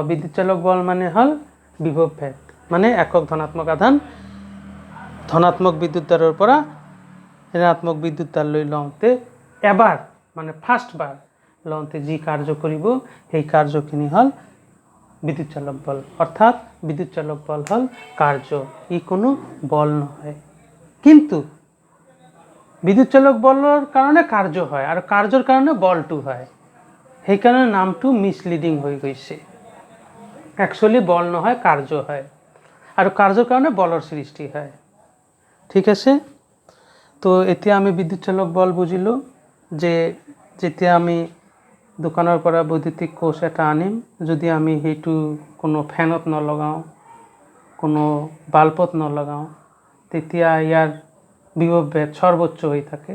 বিদ্যুৎ চালক বল মানে হ'ল বিভৱ ভেদ, মানে একক ধনাত্মক আধান ধনাত্মক বিদ্যুৎ-ধাৰৰ পৰা ঋণাত্মক বিদ্যুৎ-ধাৰলৈ লওঁতে এবাৰ মানে ফাৰ্ষ্টবাৰ লওঁতে যি কাৰ্য কৰিব সেই কাৰ্যখিনি হ'ল বিদ্যুৎ চালক বল। অৰ্থাৎ বিদ্যুৎ চালক বল হ'ল কাৰ্য, ই কোনো বল নহয়। কিন্তু বিদ্যুৎ চালক বলৰ কাৰণে কাৰ্য হয় আৰু কাৰ্যৰ কাৰণে বলটো হয়, সেইকাৰণে নামটো মিছলিডিং হৈ গৈছে। একচুৱেলি বল নহয়, কাৰ্য হয়, আৰু কাৰ্যৰ কাৰণে বলৰ সৃষ্টি হয়। ঠিক আছে, তো এতিয়া আমি বিদ্যুৎ চালক বল বুজিলোঁ যে যেতিয়া আমি দোকানৰ পৰা বৈদ্যুতিক কোষ এটা আনিম, যদি আমি সেইটো কোনো ফেনত নলগাওঁ, কোনো বাল্বত নলগাওঁ, তেতিয়া ইয়াৰ বিভৱ ভেদ সৰ্বোচ্চ হৈ থাকে।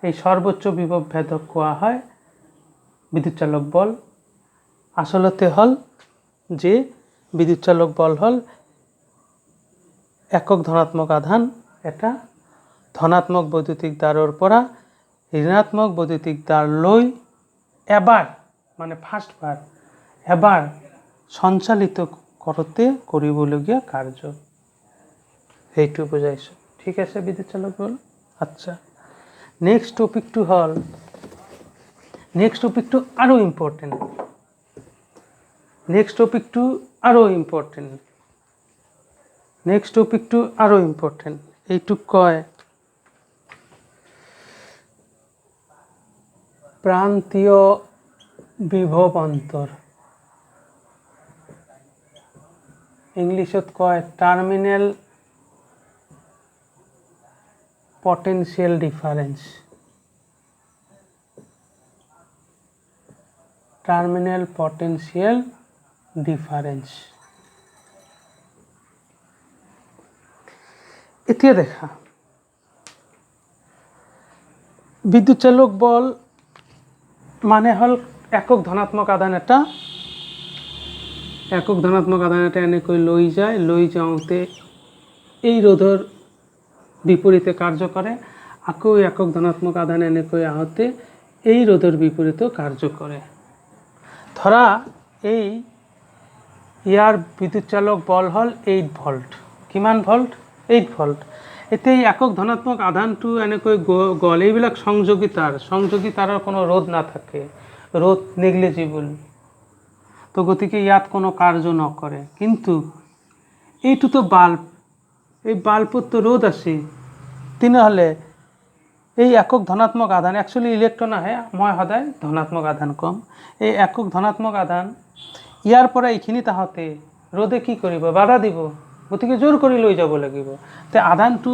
এই সৰ্বোচ্চ বিভৱ ভেদক কোৱা হয় বিদ্যুৎ চালক বল। আচলতে হ'ল যে বিদ্যুৎ চালক বল হ'ল একক ধনাত্মক আধান এটা ধনাত্মক বৈদ্যুতিক তাৰৰ পৰা ঋণাত্মক বৈদ্যুতিক তাৰলৈ এবাৰ মানে ফাৰ্ষ্টবাৰ এবাৰ সঞ্চালিত কৰোঁতে কৰিবলগীয়া কাৰ্য, সেইটো বুজাইছোঁ। ঠিক আছে বিদ্যুৎ চালক বল। আচ্ছা, নেক্সট টপিকটো হ'ল আৰু ইম্পৰ্টেণ্ট। নেক্সট টপিকটো আৰু ইম্পৰ্টেণ্ট। এইটোক কয় প্ৰান্তীয় বিভৱ অন্তৰ। ইংলিছত কয় terminal potential difference. Terminal potential difference. এতিয়া দেখা বিদ্যুৎ চালক বল মানে হল একক ধনাত্মক আধান এটা এনেকৈ লৈ যাওঁতে এই ৰোধৰ বিপৰীতে কাৰ্য কৰে, আকৌ একক ধনাত্মক আধান এনেকৈ আহোঁতে এই ৰোধৰ বিপৰীতে কাৰ্য কৰে। ধৰা ইয়াৰ বিদ্যুৎ চালক বল হ'ল 8 ভোল্ট। কিমান ভোল্ট? 8 ভোল্ট। এতিয়া একক ধনাত্মক আধানটো এনেকৈ গ'ল, এইবিলাক সংযোগী তাৰৰ কোনো ৰোধ নাথাকে, ৰোধ নেগলিজিবল, তো গতিকে ইয়াত কোনো কাৰ্য নকৰে। কিন্তু এইটো তো বাল্ব, এই বাল্বত তো ৰোধ আছে, তেনেহ'লে এই একক ধনাত্মক আধান একচুৱেলি ইলেক্ট্ৰন আহে, মই সদায় ধনাত্মক আধান কম। এই একক ধনাত্মক আধান ইয়াৰ পৰা এইখিনিত আহোঁতে ৰোধে কি কৰিব? বাধা দিব, গতিকে জোৰ কৰি লৈ যাব লাগিব। তে আধানটো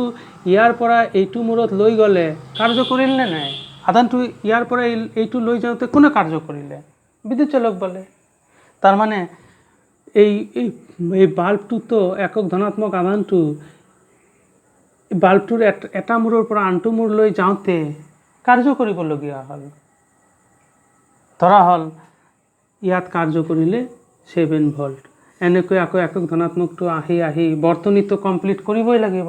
ইয়াৰ পৰা এইটো মূৰত লৈ গ'লে কাৰ্য কৰিল নে নাই? আধানটো ইয়াৰ পৰা এইটো লৈ যাওঁতে কোনে কাৰ্য কৰিলে? বিদ্যুৎ চালক বলে। তাৰ মানে এই বাল্বটোতো একক ধনাত্মক আধানটো বাল্বটোৰ এটা মূৰৰ পৰা আনটো মূৰলৈ যাওঁতে কাৰ্য কৰিবলগীয়া হ'ল। ধৰা হ'ল ইয়াত কাৰ্য কৰিলে 7 ভোল্ট, এনেকৈ আকৌ একক ধনাত্মকটো আহি বৰ্তনীটো কমপ্লিট কৰিবই লাগিব,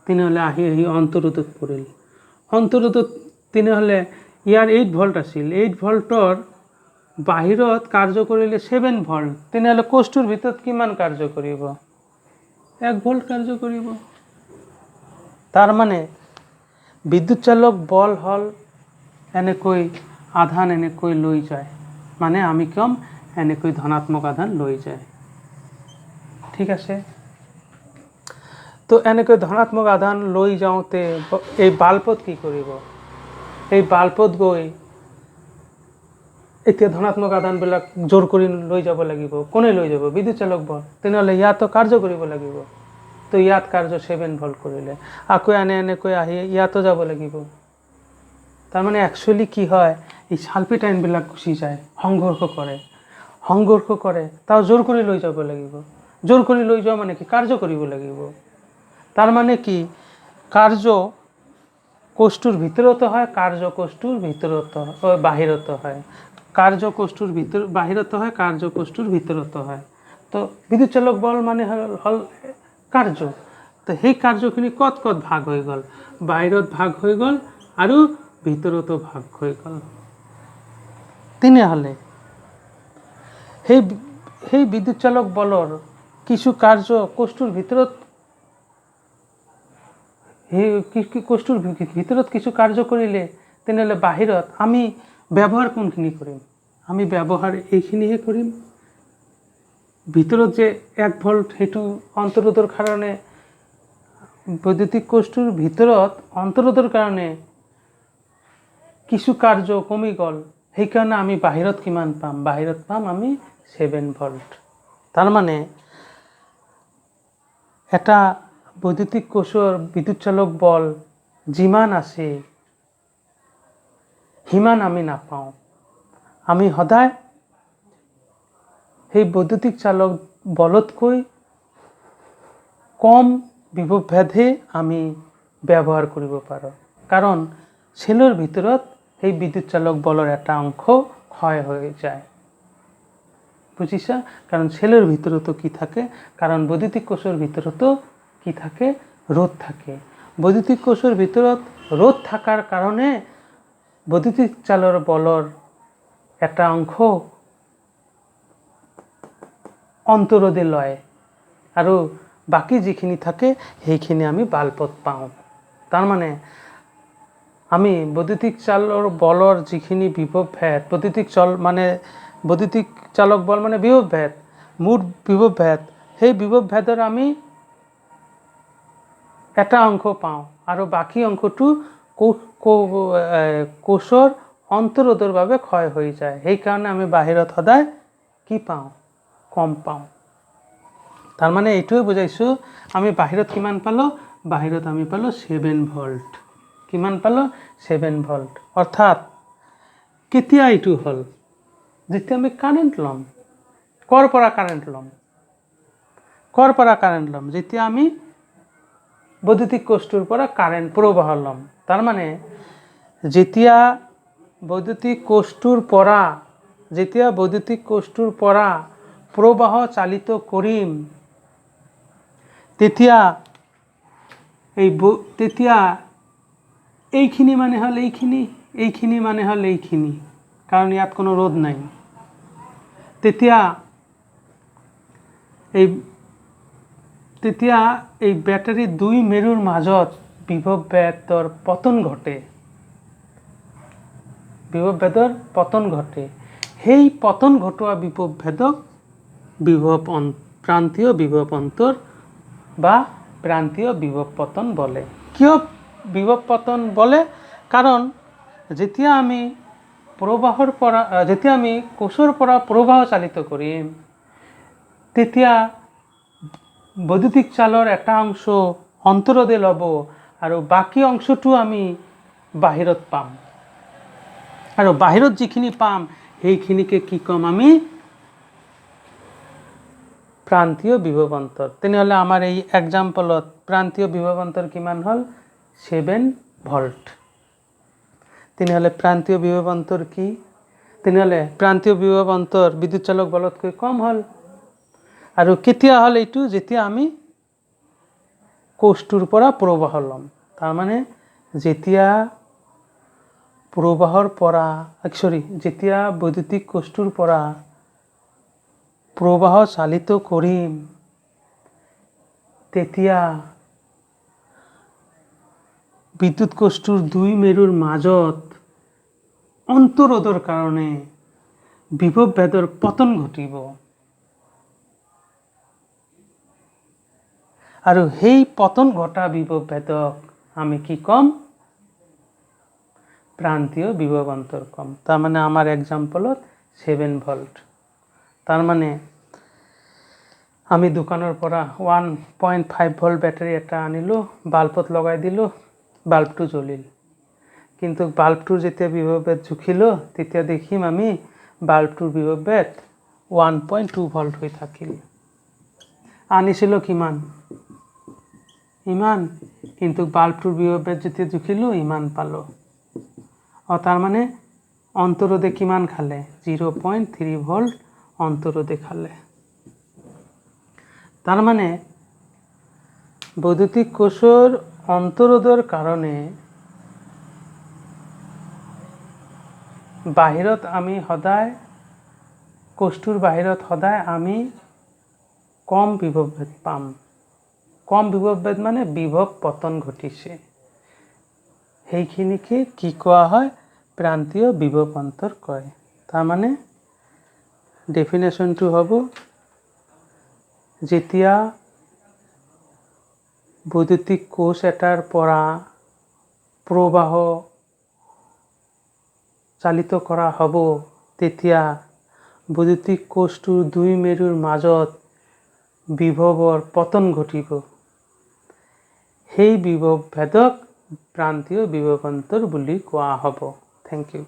তেনেহ'লে আহি অন্তৰোধত পৰিল। অন্তৰোধত তেনেহ'লে ইয়াৰ 8 ভোল্ট আছিল, 8 ভোল্টৰ বাহিৰত কাৰ্য কৰিলে 7 ভোল্ট, তেনেহ'লে কোষটোৰ ভিতৰত কিমান কাৰ্য কৰিব? 1 ভোল্ট কাৰ্য কৰিব। তাৰ মানে বিদ্যুৎ চালক বল হল এনেকৈ আধান এনেকৈ লৈ যায়, মানে আমি কম এনেকৈ ধনাত্মক আধান লৈ যায়। ঠিক আছে, তো এনেকৈ ধনাত্মক আধান লৈ যাওঁতে এই বাল্বত কি কৰিব, এই বাল্বত গৈ এতিয়া ধনাত্মক আধানবিলাক জোৰ কৰি লৈ যাব লাগিব। কোনে লৈ যাব? বিদ্যুৎ চালক বল। তেনেহ'লে ইয়াতো কাৰ্য কৰিব লাগিব। তো ইয়াত কাৰ্য 7 ভোল্ট কৰিলে আকৌ এনেকৈ আহি ইয়াতো যাব লাগিব। তাৰমানে একচুৱেলি কি হয়, এই সালফেট আইনবিলাক গুচি যায়, সংঘৰ্ষ কৰে তাও জোৰ কৰি লৈ যাব লাগিব। জোৰ কৰি লৈ যোৱা মানে কি? কাৰ্য কৰিব লাগিব। তাৰ মানে কি, কাৰ্য কোষটোৰ ভিতৰতো হয়, কাৰ্য কোষটোৰ বাহিৰতো হয়, কাৰ্য কোষটোৰ বাহিৰতো হয়, কাৰ্য কোষটোৰ ভিতৰতো হয়। তো বিদ্যুৎ চালক বল মানে হল কাৰ্য। তো সেই কাৰ্যখিনি ক'ত ক'ত ভাগ হৈ গ'ল? বাহিৰত ভাগ হৈ গ'ল আৰু ভিতৰতো ভাগ হৈ গ'ল। তেনেহ'লে সেই বিদ্যুৎ চালক বলৰ কিছু কাৰ্য কোষটোৰ ভিতৰত, কোষটোৰ ভিতৰত কিছু কাৰ্য কৰিলে, তেনেহ'লে বাহিৰত আমি ব্যৱহাৰ কোনখিনি কৰিম? আমি ব্যৱহাৰ এইখিনিহে কৰিম। ভিতৰত যে 1 ভোল্ট সেইটো অন্তৰোধৰ কাৰণে, বৈদ্যুতিক কোষটোৰ ভিতৰত অন্তৰোধৰ কাৰণে কিছু কাৰ্য কমি গ'ল, সেইকাৰণে আমি বাহিৰত কিমান পাম? বাহিৰত পাম আমি 7 ভোল্ট। তাৰ মানে এটা বৈদ্যুতিক কোষৰ বিদ্যুৎ চালক বল যিমান আছে সিমান আমি নাপাওঁ। আমি সদায় সেই বৈদ্যুতিক চালক বলতকৈ কম বিভৱভেদহে আমি ব্যৱহাৰ কৰিব পাৰোঁ। কাৰণ চেলৰ ভিতৰত সেই বিদ্যুৎ চালক বলৰ এটা অংশ ক্ষয় হৈ যায়। বুজিছা? কাৰণ চেলৰ ভিতৰতো কি থাকে? কাৰণ বৈদ্যুতিক কোষৰ ভিতৰতো কি থাকে? ৰোধ থাকে। বৈদ্যুতিক কোষৰ ভিতৰত ৰোধ থাকাৰ কাৰণে বৈদ্যুতিক চালৰ বলৰ এটা অংশ অন্তৰোধে লয় আৰু বাকি যিখিনি থাকে সেইখিনি আমি বাল্বত পাওঁ। তাৰ মানে আমি বৈদ্যুতিক চালৰ বলৰ যিখিনি বিভৱভেদ, বৈদ্যুতিক চালক বল মানে বিভৱভেদ, মুঠ বিভৱভেদ, সেই বিভৱভেদৰ আমি এটা অংশ পাওঁ আৰু বাকি অংশটো কোষৰ অন্তৰোধৰ বাবে ক্ষয় হৈ যায়। সেইকাৰণে আমি বাহিৰত সদায় কি পাওঁ? কম পাওঁ। তাৰ মানে এইটোৱে বুজাইছোঁ, আমি বাহিৰত কিমান পালোঁ? বাহিৰত আমি পালোঁ 7 ভোল্ট। কিমান পালোঁ? 7 ভোল্ট। অৰ্থাৎ কেতিয়া এইটো হ'ল? যেতিয়া আমি কাৰেণ্ট ল'ম। ক'ৰ পৰা কাৰেণ্ট ল'ম? যেতিয়া আমি বৈদ্যুতিক কোষটোৰ পৰা কাৰেণ্ট প্ৰবাহ ল'ম। তাৰ মানে যেতিয়া বৈদ্যুতিক কোষটোৰ পৰা প্ৰবাহ চালিত কৰিম, তেতিয়া এইখিনি মানে হ'ল এইখিনি মানে হ'ল এইখিনি, কাৰণ ইয়াত কোনো ৰোধ নাই। তেতিয়া এই বেটাৰী 2 মেৰুৰ মাজত বিভৱভেদৰ পতন ঘটে। সেই পতন ঘটোৱা বিভৱভেদক প্ৰান্তীয় বিভৱ অন্তৰ বা প্ৰান্তীয় বিভৱ পতন বলে। কিয় বিভৱ পতন বলে? কাৰণ যেতিয়া আমি কোষৰ পৰা প্ৰবাহ চালিত কৰিম, তেতিয়া বৈদ্যুতিক চালৰ এটা অংশ অন্তৰোধে ল'ব আৰু বাকী অংশটো আমি বাহিৰত পাম। আৰু বাহিৰত যিখিনি পাম সেইখিনিকে কি ক'ম আমি? প্ৰান্তীয় বিভৱ অন্তৰ। তেনেহ'লে আমাৰ এই এক্সাম্পলত প্ৰান্তীয় বিভৱ অন্তৰ কিমান হ'ল? 7 ভোল্ট। তেনেহ'লে প্ৰান্তীয় বিভৱ অন্তৰ কি? তেনেহ'লে প্ৰান্তীয় বিভৱ অন্তৰ বিদ্যুৎ চালক বলতকৈ কম হ'ল। আৰু কেতিয়া হ'ল এইটো? যেতিয়া আমি কোষটোৰ পৰা প্ৰবাহ ল'ম। তাৰমানে যেতিয়া বৈদ্যুতিক কোষটোৰ পৰা প্ৰবাহ চালিত কৰিম, তেতিয়া বিদ্যুৎ কোষটোৰ দুই মেৰুৰ মাজত অন্তৰোধৰ কাৰণে বিভৱ ভেদৰ পতন ঘটিব আৰু সেই পতন ঘটা বিভৱ ভেদক আমি কি কম প্ৰান্তীয় বিভব অন্তৰ কম তাৰ মানে আমাৰ এক্সাম্পলত 7 ভোল্ট তাৰ মানে আমি দোকানৰ পৰা 1.5 ভোল্ট ব্যাটাৰি এটা আনিলো বাল্বত লগাই দিলো বাল্বটো জ্বলিল কিন্তু বাল্বটোৰ যেতিয়া বিভৱ ভেদ জুখিলো তেতিয়া দেখিম আমি বাল্বটোৰ বিভৱ ভেদ 1.2 ভোল্ট হৈ থাকিল আনিছিলো কিমান ইমান কিন্তু বাল্বটোৰ বিভৱ ভেদ যেতিয়া জুখিলো ইমান পালো তার মানে অন্তরোধে কিমান খালে 0.3 ভোল্ট অন্তরোধে খালে তার মানে বৈদ্যুতিক কোষৰ অন্তৰোধৰ কাৰণে বাহিৰত আমি সদায় কোষটোৰ বাহিৰত সদায় আমি কম বিভৱ ভেদ পাম কম বিভৱ ভেদ মানে বিভৱ পতন ঘটিছে সেইখিনিকে কি কোৱা হয় প্ৰান্তীয় বিভব অন্তৰ কয় তাৰ মানে ডেফিনেশনটো হ'ব যেতিয়া বৈদ্যুতিক কোষ এটাৰ পৰা প্ৰবাহ চালিত কৰা হ'ব তেতিয়া বৈদ্যুতিক কোষটোৰ দুই মেৰুৰ মাজত বিভৱৰ পতন ঘটিব সেই বিভৱ ভেদক প্ৰান্তীয় বিভব অন্তৰ বুলি কোৱা হ'ব থ্যাংক ইউ